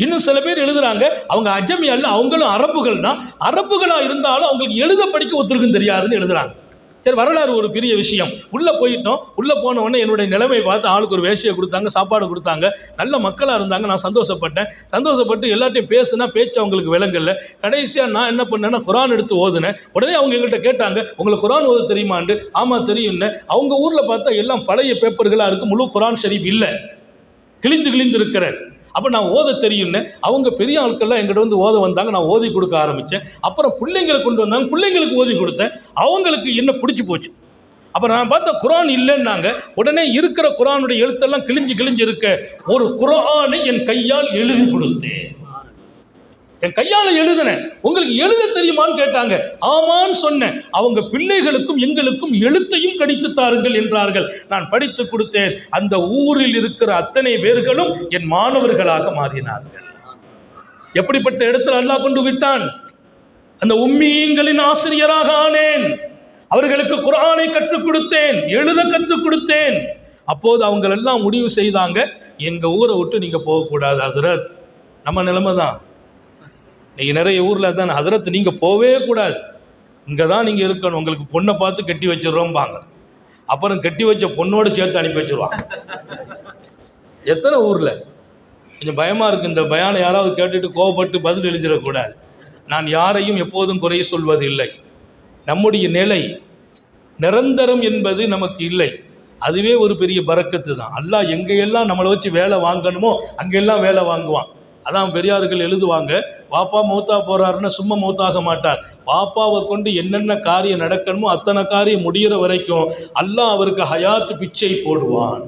இன்னும் சில பேர் எழுதுறாங்க அவங்க அஜமி அல்ல, அவங்களும் அரபுகள் தான். அரபுகளாக இருந்தாலும் அவங்களுக்கு எழுத படிக்க ஒருத்தருக்கும் தெரியாதுன்னு எழுதுறாங்க. சரி, வரலாறு ஒரு பெரிய விஷயம். உள்ளே போயிட்டோம். உள்ளே போன உடனே என்னுடைய நிலைமை பார்த்து ஆளுக்கு ஒரு வேஷியை கொடுத்தாங்க, சாப்பாடு கொடுத்தாங்க. நல்ல மக்களாக இருந்தாங்க. நான் சந்தோஷப்பட்டு எல்லாத்தையும் பேசுனா பேச்சு அவங்களுக்கு விளங்கல. கடைசியாக நான் என்ன பண்ணேன்னா குரான் எடுத்து ஓதுனேன். உடனே அவங்க எங்கள்கிட்ட கேட்டாங்க, உங்களுக்கு குரான் ஓத தெரியுமாண்டு. ஆமாம் தெரியும்னு. அவங்க ஊரில் பார்த்தா எல்லாம் பழைய பேப்பர்களாக இருக்குது, முழு குரான் ஷரீஃப் இல்லை, கிழிந்து இருக்கிறேன். அப்போ நான் ஓத தெரியும்னு அவங்க பெரிய ஆட்கள்லாம் எங்கிட்ட வந்து ஓத வந்தாங்க. நான் ஓதி கொடுக்க ஆரம்பித்தேன். அப்புறம் பிள்ளைங்களை கொண்டு வந்தாங்க, பிள்ளைங்களுக்கு ஓதி கொடுத்தேன். அவங்களுக்கு என்ன பிடிச்சி போச்சு. அப்போ நான் பார்த்தா குரான் இல்லைன்னாங்க. உடனே இருக்கிற குரானுடைய எழுத்தெல்லாம் கிழிஞ்சு இருக்க ஒரு குரானை என் கையால் எழுதி கொடுத்தேன். என் கையால் எழுதினேன். உங்களுக்கு எழுத தெரியுமான்னு கேட்டாங்க. ஆமான்னு சொன்னேன். அவங்க பிள்ளைகளுக்கும் எங்களுக்கும் எழுத்தையும் கடித்து தாருங்கள் என்றார்கள். நான் படித்து கொடுத்தேன். அந்த ஊரில் இருக்கிற அத்தனை பேர்களும் என் மாணவர்களாக மாறினார்கள். எப்படிப்பட்ட இடத்துல அல்லாஹ் கொண்டு விட்டான். அந்த உம்மீன்களின் ஆசிரியராக ஆனேன். அவர்களுக்கு குர்ஆனை கற்றுக் கொடுத்தேன், எழுத கற்றுக் கொடுத்தேன். அப்போது அவங்களெல்லாம் முடிவு செய்தாங்க, எங்கள் ஊரை விட்டு நீங்கள் போகக்கூடாது ஹஸ்ரத். நம்ம நிலைமை தான். நீங்கள் நிறைய ஊரில் தான் ஹஸ்ரத் நீங்கள் போவே கூடாது, இங்கே தான் நீங்கள் இருக்கணும், உங்களுக்கு பொண்ணை பார்த்து கட்டி வச்சிடறோம்பாங்க. அப்புறம் கட்டி வச்ச பொண்ணோடு சேர்த்து அனுப்பி வச்சிருவாங்க. எத்தனை ஊரில் கொஞ்சம் பயமாக இருக்குது. இந்த பயானை யாராவது கேட்டுட்டு கோவப்பட்டு பதில் எழுதிடக்கூடாது. நான் யாரையும் எப்போதும் குறை சொல்வது இல்லை. நம்முடைய நிலை நிரந்தரம் என்பது நமக்கு இல்லை. அதுவே ஒரு பெரிய பரக்கத்து தான். அல்லாஹ் எங்கெல்லாம் நம்மளை வச்சு வேலை வாங்கணுமோ அங்கெல்லாம் வேலை வாங்குவான். அதான் பெரியார்கள் எழுதுவாங்க, பாப்பா மௌத்தா போறாருன்னா சும்மா மௌத்தாக மாட்டார். பாப்பாவை கொண்டு என்னென்ன காரியம் நடக்கணுமோ அத்தனை காரியம் முடிகிற வரைக்கும் அல்லாஹ் அவருக்கு ஹயாத்து பிச்சை போடுவான்.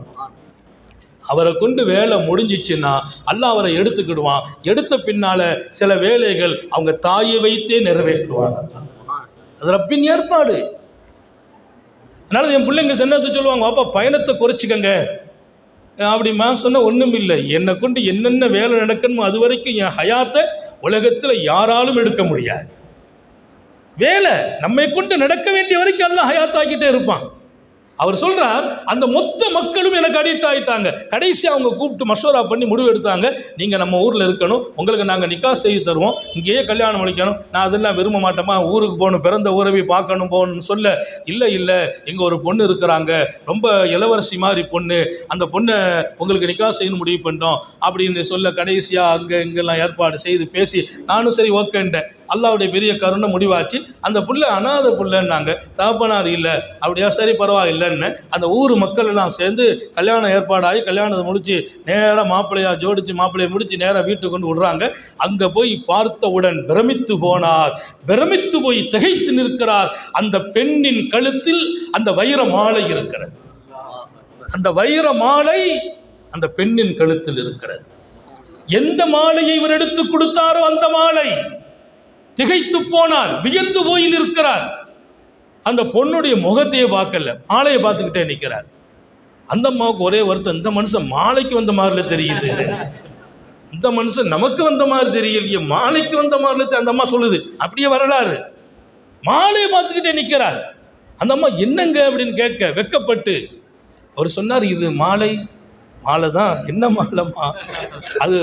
அவரை கொண்டு வேலை முடிஞ்சிச்சுன்னா அல்லாஹ் அவரை எடுத்துக்கிடுவான். எடுத்த பின்னால சில வேலைகள் அவங்க தாயை வைத்தே நிறைவேற்றுவாங்க. அது ரப்பின் ஏற்பாடு. அதனால என் பிள்ளைங்க சென்னத்தை சொல்லுவாங்க, பாப்பா பயணத்தை குறைச்சிக்கங்க அப்படிமா சொன்ன. ஒன்றும் இல்லை, என்னை கொண்டு என்னென்ன வேலை நடக்கணுமோ அது வரைக்கும் என் ஹயாத்தை உலகத்தில் யாராலும் எடுக்க முடியாது. வேலை நம்மை கொண்டு நடக்க வேண்டிய வரைக்கும் எல்லாம் ஹயாத்தாக்கிட்டே இருப்பான். அவர் சொல்றார், அந்த மொத்த மக்களும் எனக்கு அடிக்ட் ஆகிட்டாங்க. கடைசி அவங்க கூப்பிட்டு மஷோரா பண்ணி முடிவு எடுத்தாங்க, நீங்கள் நம்ம ஊரில் இருக்கணும், உங்களுக்கு நாங்கள் நிக்கா செய்து தருவோம், இங்கேயே கல்யாணம் முடிக்கணும். நான் அதெல்லாம் விரும்ப மாட்டோமா, ஊருக்கு போகணும், பிறந்த உறவி பார்க்கணும் போகணும்னு சொல்ல, இல்லை இங்கே ஒரு பொண்ணு இருக்கிறாங்க, ரொம்ப இளவரசி மாதிரி பொண்ணு, அந்த பொண்ணை உங்களுக்கு நிக்கா செய்யணும் முடிவு பண்ணிட்டோம் அப்படின்னு சொல்ல, கடைசியாக அங்கே இங்கெல்லாம் ஏற்பாடு செய்து பேசி நானும் சரி ஓகேன்ட்டேன். அல்லாவுடைய பெரிய கருணை முடிவாச்சு. அந்த புள்ள அனாதை புள்ளன்னாங்க, தகப்பனார் இல்லை. அப்படியா, சரி பரவாயில்லைன்னு அந்த ஊர் மக்கள் எல்லாம் சேர்ந்து கல்யாணம் ஏற்பாடாகி கல்யாணத்தை முடித்து நேராக மாப்பிள்ளையா ஜோடித்து மாப்பிள்ளையை முடித்து நேராக வீட்டுக்கு கொண்டு விடுறாங்க. அங்கே போய் பார்த்தவுடன் பிரமித்து போனார். பிரமித்து போய் திகைத்து நிற்கிறார். அந்த பெண்ணின் கழுத்தில் அந்த வைர மாலை இருக்கிறது. அந்த வைர மாலை அந்த பெண்ணின் கழுத்தில் இருக்கிறது. எந்த மாலையை இவர் எடுத்து கொடுத்தாரோ அந்த மாலை. திகைத்து போனார், வியந்து போய் நிற்கிறார். அந்த பொண்ணுடைய முகத்தையே பார்க்கல, மாலையை பார்த்துக்கிட்டே நிற்கிறார். அந்த அம்மாவுக்கு ஒரே வருத்தம், இந்த மனுஷன் மாலைக்கு வந்த மாதிரில தெரியுது, இந்த மனுஷன் நமக்கு வந்த மாதிரி தெரியலையே, மாலைக்கு வந்த மாதிரில. அந்த அம்மா சொல்லுது, அப்படியே வரலாறு. மாலையை பார்த்துக்கிட்டே நிற்கிறார். அந்த அம்மா என்னங்க அப்படின்னு கேட்க வெக்கப்பட்டு அவர் சொன்னார், இது மாலை தான். என்ன மாலைம்மா? அது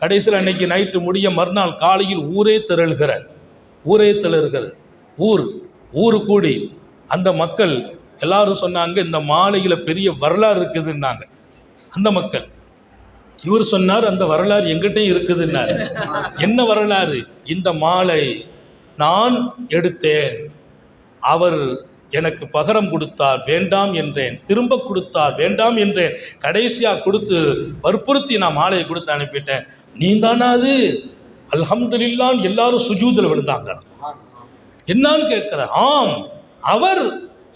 கடைசியில் அன்னைக்கு நைட்டு முடிய மறுநாள் காலையில் ஊரே திரள்கிறது. ஊர் கூடி அந்த மக்கள் எல்லாரும் சொன்னாங்க, இந்த மாலையில் பெரிய வரலாறு இருக்குதுன்னாங்க அந்த மக்கள். இவர் சொன்னார், அந்த வரலாறு எங்கிட்டையும் இருக்குதுன்னார். என்ன வரலாறு? இந்த மாலை நான் எடுத்தேன், அவர் எனக்கு பகரம் கொடுத்தார், வேண்டாம் என்றேன், திரும்ப கொடுத்தார், வேண்டாம் என்றேன், கடைசியாக கொடுத்து வற்புறுத்தி நான் மாலையை கொடுத்து அனுப்பிட்டேன். நீ தானா அது? அல்ஹம்துலில்லாஹ் எல்லாரும் சுஜூதில் விழுந்தாங்க. என்னான்னு கேட்கிற? ஆம், அவர்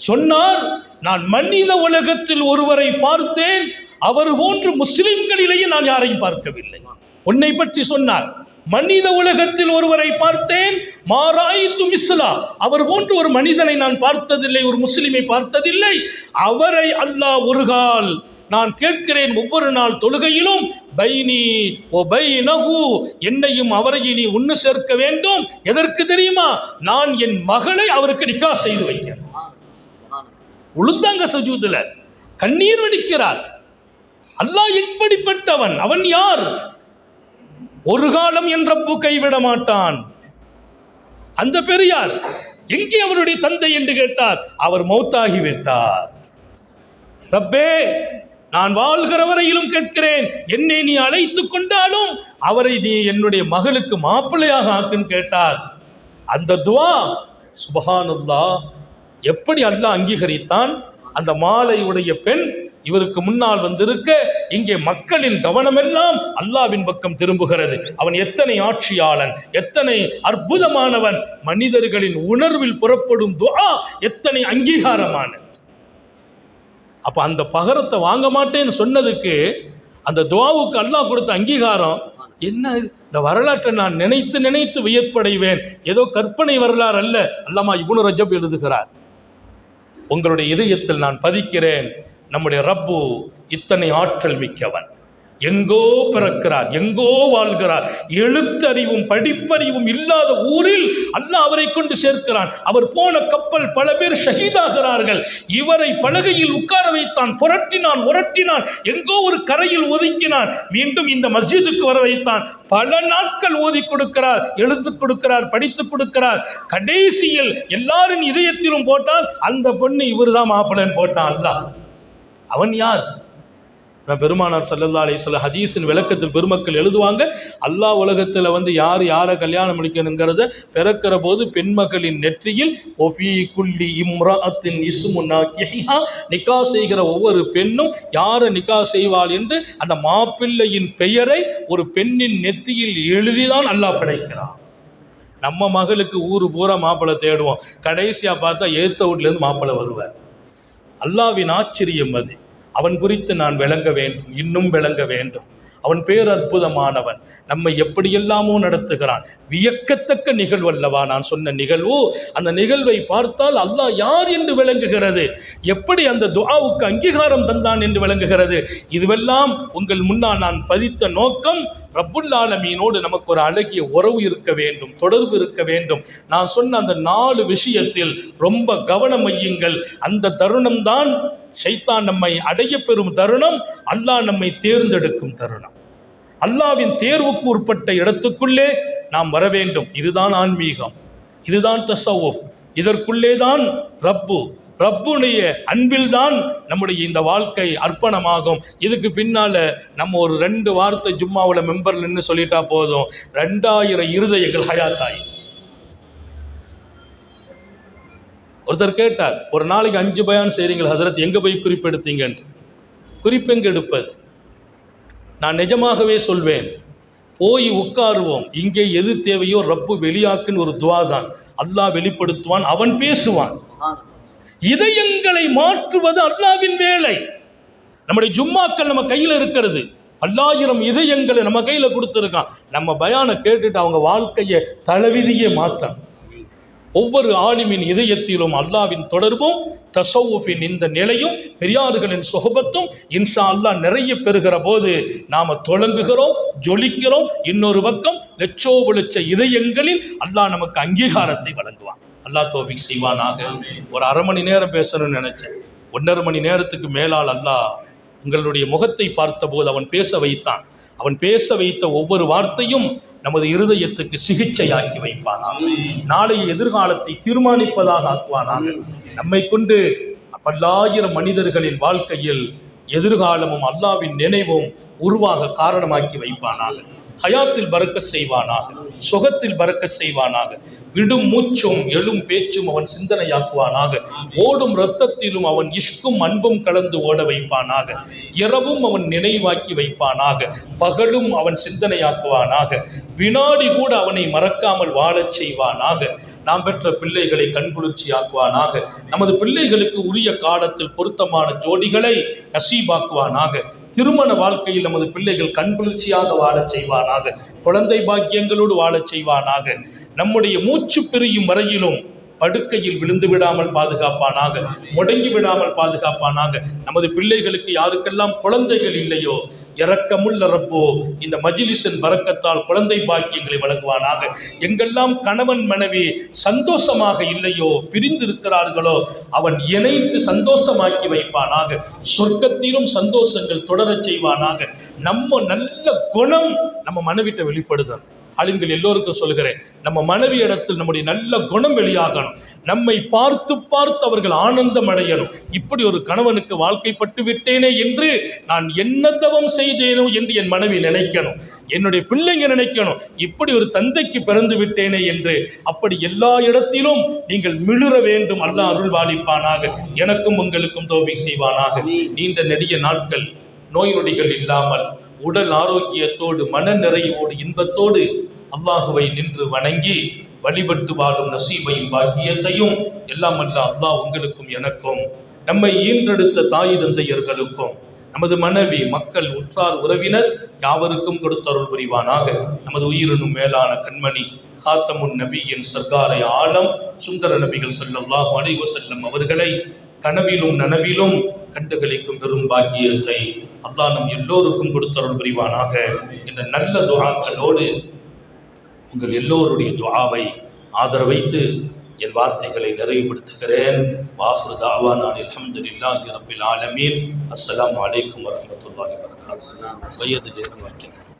சொன்னார், நான் மனித உலகத்தில் ஒருவரை பார்த்தேன், அவர் போன்று முஸ்லிம்களிலேயே நான் யாரையும் பார்க்கவில்லை. உன்னை பற்றி சொன்னார், மனித உலகத்தில் ஒருவரை பார்த்தேன், மாராயித்து மிஸ்லா, அவர் போன்று ஒரு மனிதனை நான் பார்த்ததில்லை, ஒரு முஸ்லிமை பார்த்ததில்லை. அவரை அல்லாஹ் ஒரு கால் நான் கேட்கிறேன், ஒவ்வொரு நாள் தொழுகையிலும், பைனி ஓ பைனஹு, என்னையும் அவரையும் நீ ஒன்று சேர்க்க வேண்டும். எதற்கு தெரியுமா? நான் என் மகளை அவருக்கு நிக்கா செய்து வைக்கிறேன். உளுந்தாங்க சுஜூதுல, கண்ணீர் வடிக்கிறார். அல்லாஹ் எப்படிப்பட்டவன்? அவன் யார்? ஒரு காலம் என் ரப்பு கைவிட மாட்டான். அந்த பெரியார் எங்கே அவருடைய தந்தை என்று கேட்டார், அவர் மௌத்தாகிவிட்டார். ரப்பே, நான் வாழ்கிற வரையிலும் கேட்கிறேன், என்னை நீ அழைத்து கொண்டாலும் அவரை நீ என்னுடைய மகளுக்கு மாப்பிள்ளையாக ஆக்குன்னு கேட்டார். அந்த துவா சுப்ஹானல்லாஹ், எப்படி அல்லாஹ் அங்கீகரித்தான். அந்த மாலையுடைய பெண் இவருக்கு முன்னால் வந்திருக்க, இங்கே மக்களின் கவனமெல்லாம் அல்லாவின் பக்கம் திரும்புகிறது. அவன் எத்தனை ஆட்சியாளன், எத்தனை அற்புதமானவன். மனிதர்களின் உணர்வில் புறப்படும் துஆ எத்தனை அங்கீகாரமானது. அப்ப அந்த பகரத்தை வாங்க மாட்டேன்னு சொன்னதுக்கு, அந்த துஆவுக்கு அல்லாஹ் கொடுத்த அங்கீகாரம் என்ன? இந்த வரலாற்றை நான் நினைத்து வியப்படைவேன். ஏதோ கற்பனை வரலாறு அல்ல. அல்லாமா இப்னு ரஜப் எழுதுகிறார், உங்களுடைய இதயத்தில் நான் பதிக்கிறேன், நம்முடைய ரப்பு இத்தனை ஆற்றல் மிக்கவன். எங்கோ பிறக்கிறார், எங்கோ வாழ்கிறார், எழுத்தறிவும் படிப்பறிவும் இல்லாத ஊரில் அல்லாஹ் அவரை கொண்டு சேர்க்கிறான். அவர் போன கப்பல் பல பேர் ஷஹீதாகிறார்கள். இவரை பலகையில் உட்கார வைத்தான், புரட்டினான், உரட்டினான், எங்கோ ஒரு கரையில் ஒதுக்கினான், மீண்டும் இந்த மஸ்ஜிதுக்கு வர வைத்தான். பல நாட்கள் ஓதி கொடுக்கிறார், எழுத்து கொடுக்கிறார், படித்து கொடுக்கிறார். கடைசியில் எல்லாரின் இதயத்திலும் போட்டால் அந்த பொண்ணு இவர் தான் மாப்பிள்ளன் போட்டான். அல்லாஹ் அவன் யார்? பெருமானார் ஸல்லல்லாஹு அலைஹி வஸல்லம் ஹதீஸின் விளக்கத்தில் பெருமக்கள் எழுதுவாங்க, அல்லாஹ் உலகத்தில் யார் யாரை கல்யாணம் முடிக்கணுங்கிறத பிறக்கிற போது பெண்மகளின் நெற்றியில் ஒஃபி குல்லி இம்ராஅத்தின் இஸ்மு நாகிஹா, நிக்கா செய்கிற ஒவ்வொரு பெண்ணும் யாரை நிக்கா செய்வாள் என்று அந்த மாப்பிள்ளையின் பெயரை ஒரு பெண்ணின் நெற்றியில் எழுதிதான் அல்லாஹ் படைக்கிறான். நம்ம மகளுக்கு ஊர் பூரா மாப்பிள்ளை தேடுவோம், கடைசியாக பார்த்தா ஏத்த வீட்டிலேருந்து மாப்பிள்ளை வருவார். அல்லாவின் ஆச்சரியம் அது. அவன் குறித்து நான் விளங்க வேண்டும், இன்னும் விளங்க வேண்டும். அவன் பேரற்புதமானவன், நம்மை எப்படியெல்லாமோ நடத்துகிறான். வியக்கத்தக்க நிகழ்வு அல்லவா நான் சொன்ன நிகழ்வு. அந்த நிகழ்வை பார்த்தால் அல்லாஹ் யார் என்று விளங்குகிறது, எப்படி அந்த துஆவுக்கு அங்கீகாரம் தந்தான் என்று விளங்குகிறது. இதுவெல்லாம் உங்கள் முன்னால் நான் பதித்த நோக்கம், ரப்புல் ஆலமீனோடு நமக்கு ஒரு அழகிய உறவு இருக்க வேண்டும், தொடர்பு இருக்க வேண்டும். நான் சொன்ன அந்த 4 விஷயத்தில் ரொம்ப கவனம் வையுங்கள். அந்த தருணம் தான் ஷைத்தான் நம்மை அடைய பெறும் தருணம், அல்லாஹ் நம்மை தேர்ந்தெடுக்கும் தருணம். அல்லாவின் தேர்வுக்கு உட்பட்ட இடத்துக்குள்ளே நாம் வர வேண்டும். இதுதான் ஆன்மீகம், இதுதான் தஸவ்வுஃப். இதற்குள்ளே தான் ரப்புடைய அன்பில் தான் நம்முடைய இந்த வாழ்க்கை அர்ப்பணமாகும். இதுக்கு பின்னால நம்ம ஒரு 2 வார்த்தை ஜும்மாவில் மெம்பர்ல நின்று சொல்லிட்டா போதும், 2000 இருதயங்கள் ஹயாத்தாயி. ஒருத்தர் கேட்டார், ஒரு நாளைக்கு 5 பயான் செய்றீங்களா ஹதரத், எங்கே போய் குறிப்பெடுத்தீங்கன்னு. குறிப்பெங்க எடுப்பது? நான் நிஜமாகவே சொல்வேன், போய் உட்காருவோம். இங்கே எது தேவையோ ரப்பு வெளியாக்குன்னு ஒரு துவா தான். அல்லாஹ் வெளிப்படுத்துவான், அவன் பேசுவான். இதயங்களை மாற்றுவது அல்லாவின் வேலை. நம்முடைய ஜும்மாக்கள் நம்ம கையில் இருக்கிறது. 1000 இதயங்களை நம்ம கையில் கொடுத்துருக்கான். நம்ம பயானை கேட்டுட்டு அவங்க வாழ்க்கையை தலைவிதியே மாற்றணும். ஒவ்வொரு ஆலிமின் இதயத்திலும் அல்லாவின் தொடர்பும் தஸவுஃபின் இந்த நிலையும் பெரியார்களின் சுஹபத்தும் இன்ஷா அல்லாஹ் நிறைய பெறுகிற போது நாம தொடங்குகிறோம், ஜொலிக்கிறோம். இன்னொரு பக்கம் லட்சோப இதயங்களில் அல்லாஹ் நமக்கு அங்கீகாரத்தை வழங்குவான். அல்லாஹ் தௌஃபீக் செய்வானாக. ஒரு அரை மணி நேரம் பேசணும்னு நினைச்சேன். 1.5 மணி நேரத்துக்கு மேலால் அல்லாஹ் உங்களுடைய முகத்தை பார்த்தபோது அவன் பேச வைத்தான். அவன் பேச வைத்த ஒவ்வொரு வார்த்தையும் நமது இருதயத்துக்கு சிகிச்சையாக்கி வைப்பானாக. நாளைய எதிர்காலத்தை தீர்மானிப்பதாக ஆக்குவானாக. நம்மை கொண்டு பல்லாயிரம் மனிதர்களின் வாழ்க்கையில் எதிர்காலமும் அல்லாவின் நினைவும் உருவாக காரணமாக்கி வைப்பானாக. ஹயாத்தில் பரக்கத் செய்வானாக, சுகத்தில் பரக்கத் செய்வானாக. விடும் மூச்சும் எழும் பேச்சும் அவன் சிந்தனையாக்குவானாக. ஓடும் இரத்தத்திலும் அவன் இஷ்கும் அன்பும் கலந்து ஓட வைப்பானாக. இரவும் அவன் நினைவாக்கி வைப்பானாக, பகலும் அவன் சிந்தனையாக்குவானாக. வினாடி கூட அவனை மறக்காமல் வாழச் செய்வானாக. நாம் பெற்ற பிள்ளைகளை கண்குளிர்ச்சியாக்குவானாக. நமது பிள்ளைகளுக்கு உரிய காலத்தில் பொருத்தமான ஜோடிகளை நசீபாக்குவானாக. திருமண வாழ்க்கையில் நமது பிள்ளைகள் கண்குளிர்ச்சியாக வாழச் செய்வானாக. குழந்தை பாக்கியங்களோடு வாழச் செய்வானாக. நம்முடைய மூச்சு பிரியும் வரையிலும் படுக்கையில் விழுந்து விடாமல் பாதுகாப்பானாக, முடங்கி விடாமல் பாதுகாப்பானாக. நமது பிள்ளைகளுக்கு யாருக்கெல்லாம் குழந்தைகள் இல்லையோ இரக்கமுள்ள ரப்போ இந்த மஜ்லிஸின் பரக்கத்தால் குழந்தை பாக்கியங்களை வழங்குவானாக. எங்கெல்லாம் கணவன் மனைவி சந்தோஷமாக இல்லையோ, பிரிந்திருக்கிறார்களோ, அவன் இணைத்து சந்தோஷமாக்கி வைப்பானாக. சொர்க்கத்திலும் சந்தோஷங்கள் தொடரச் செய்வானாக. நம்ம நல்ல குணம் நம்ம மனைவிட்ட வெளிப்படுதல். ஆளுங்கள் எல்லோருக்கும் சொல்கிறேன், நம்ம மனைவி இடத்தில் நம்முடைய நல்ல குணம் வெளியாகணும். நம்மை பார்த்து பார்த்து அவர்கள் ஆனந்தம் அடையணும். இப்படி ஒரு கணவனுக்கு வாழ்க்கைப்பட்டு விட்டேனே என்று நான் என்ன தவம் செய்தேனோ என்று என் மனைவி நினைக்கணும். என்னுடைய பிள்ளைங்க நினைக்கணும், இப்படி ஒரு தந்தைக்கு பிறந்து விட்டேனே என்று. அப்படி எல்லா இடத்திலும் நீங்கள் மிளிர வேண்டும். அல்லாஹ் அருள் பாலிப்பானாக. எனக்கும் உங்களுக்கும் தௌஃபீக் செய்வானாக. நீண்ட நெடிய நாட்கள் நோய் நொடிகள் இல்லாமல் உடல் ஆரோக்கியத்தோடு மன நிறைவோடு இன்பத்தோடு அல்லாஹுவை நின்று வணங்கி வழிபட்டு வாழும் நசீபையும் பாக்கியத்தையும் எல்லாம் அல்ல அல்லாஹ் உங்களுக்கும் எனக்கும், நம்மை ஈன்றெடுத்த தாய் தந்தையர்களுக்கும், நமது மனைவி மக்கள் உற்றார் உறவினர் யாவருக்கும் கொடுத்தருள் புரிவானாக. நமது உயிரினும் மேலான கண்மணி காத்தமுன் நபியின் சர்க்காரை ஆலம் சுந்தர நபிகள் ஸல்லல்லாஹு அலைஹி வஸல்லம் அவர்களை கனவிலும் நனவிலும் கண்டுகளிக்கும் பெரும் பாக்கியத்தை அல்லாஹ் நம் எல்லோருக்கும் கொடுத்தருள் புரிவானாக. இந்த நல்ல துஆக்களோடு உங்கள் எல்லோருடைய துஆவை ஆதரவைத்து என் வார்த்தைகளை நிறைவுபடுத்துகிறேன். வாஹிரு தஅவானா அல்ஹம்துலில்லாஹி ரப்பில் ஆலமீன். அஸ்ஸலாமு அலைக்கும் வரஹ்மத்துல்லாஹி வபரகாத்துஹு.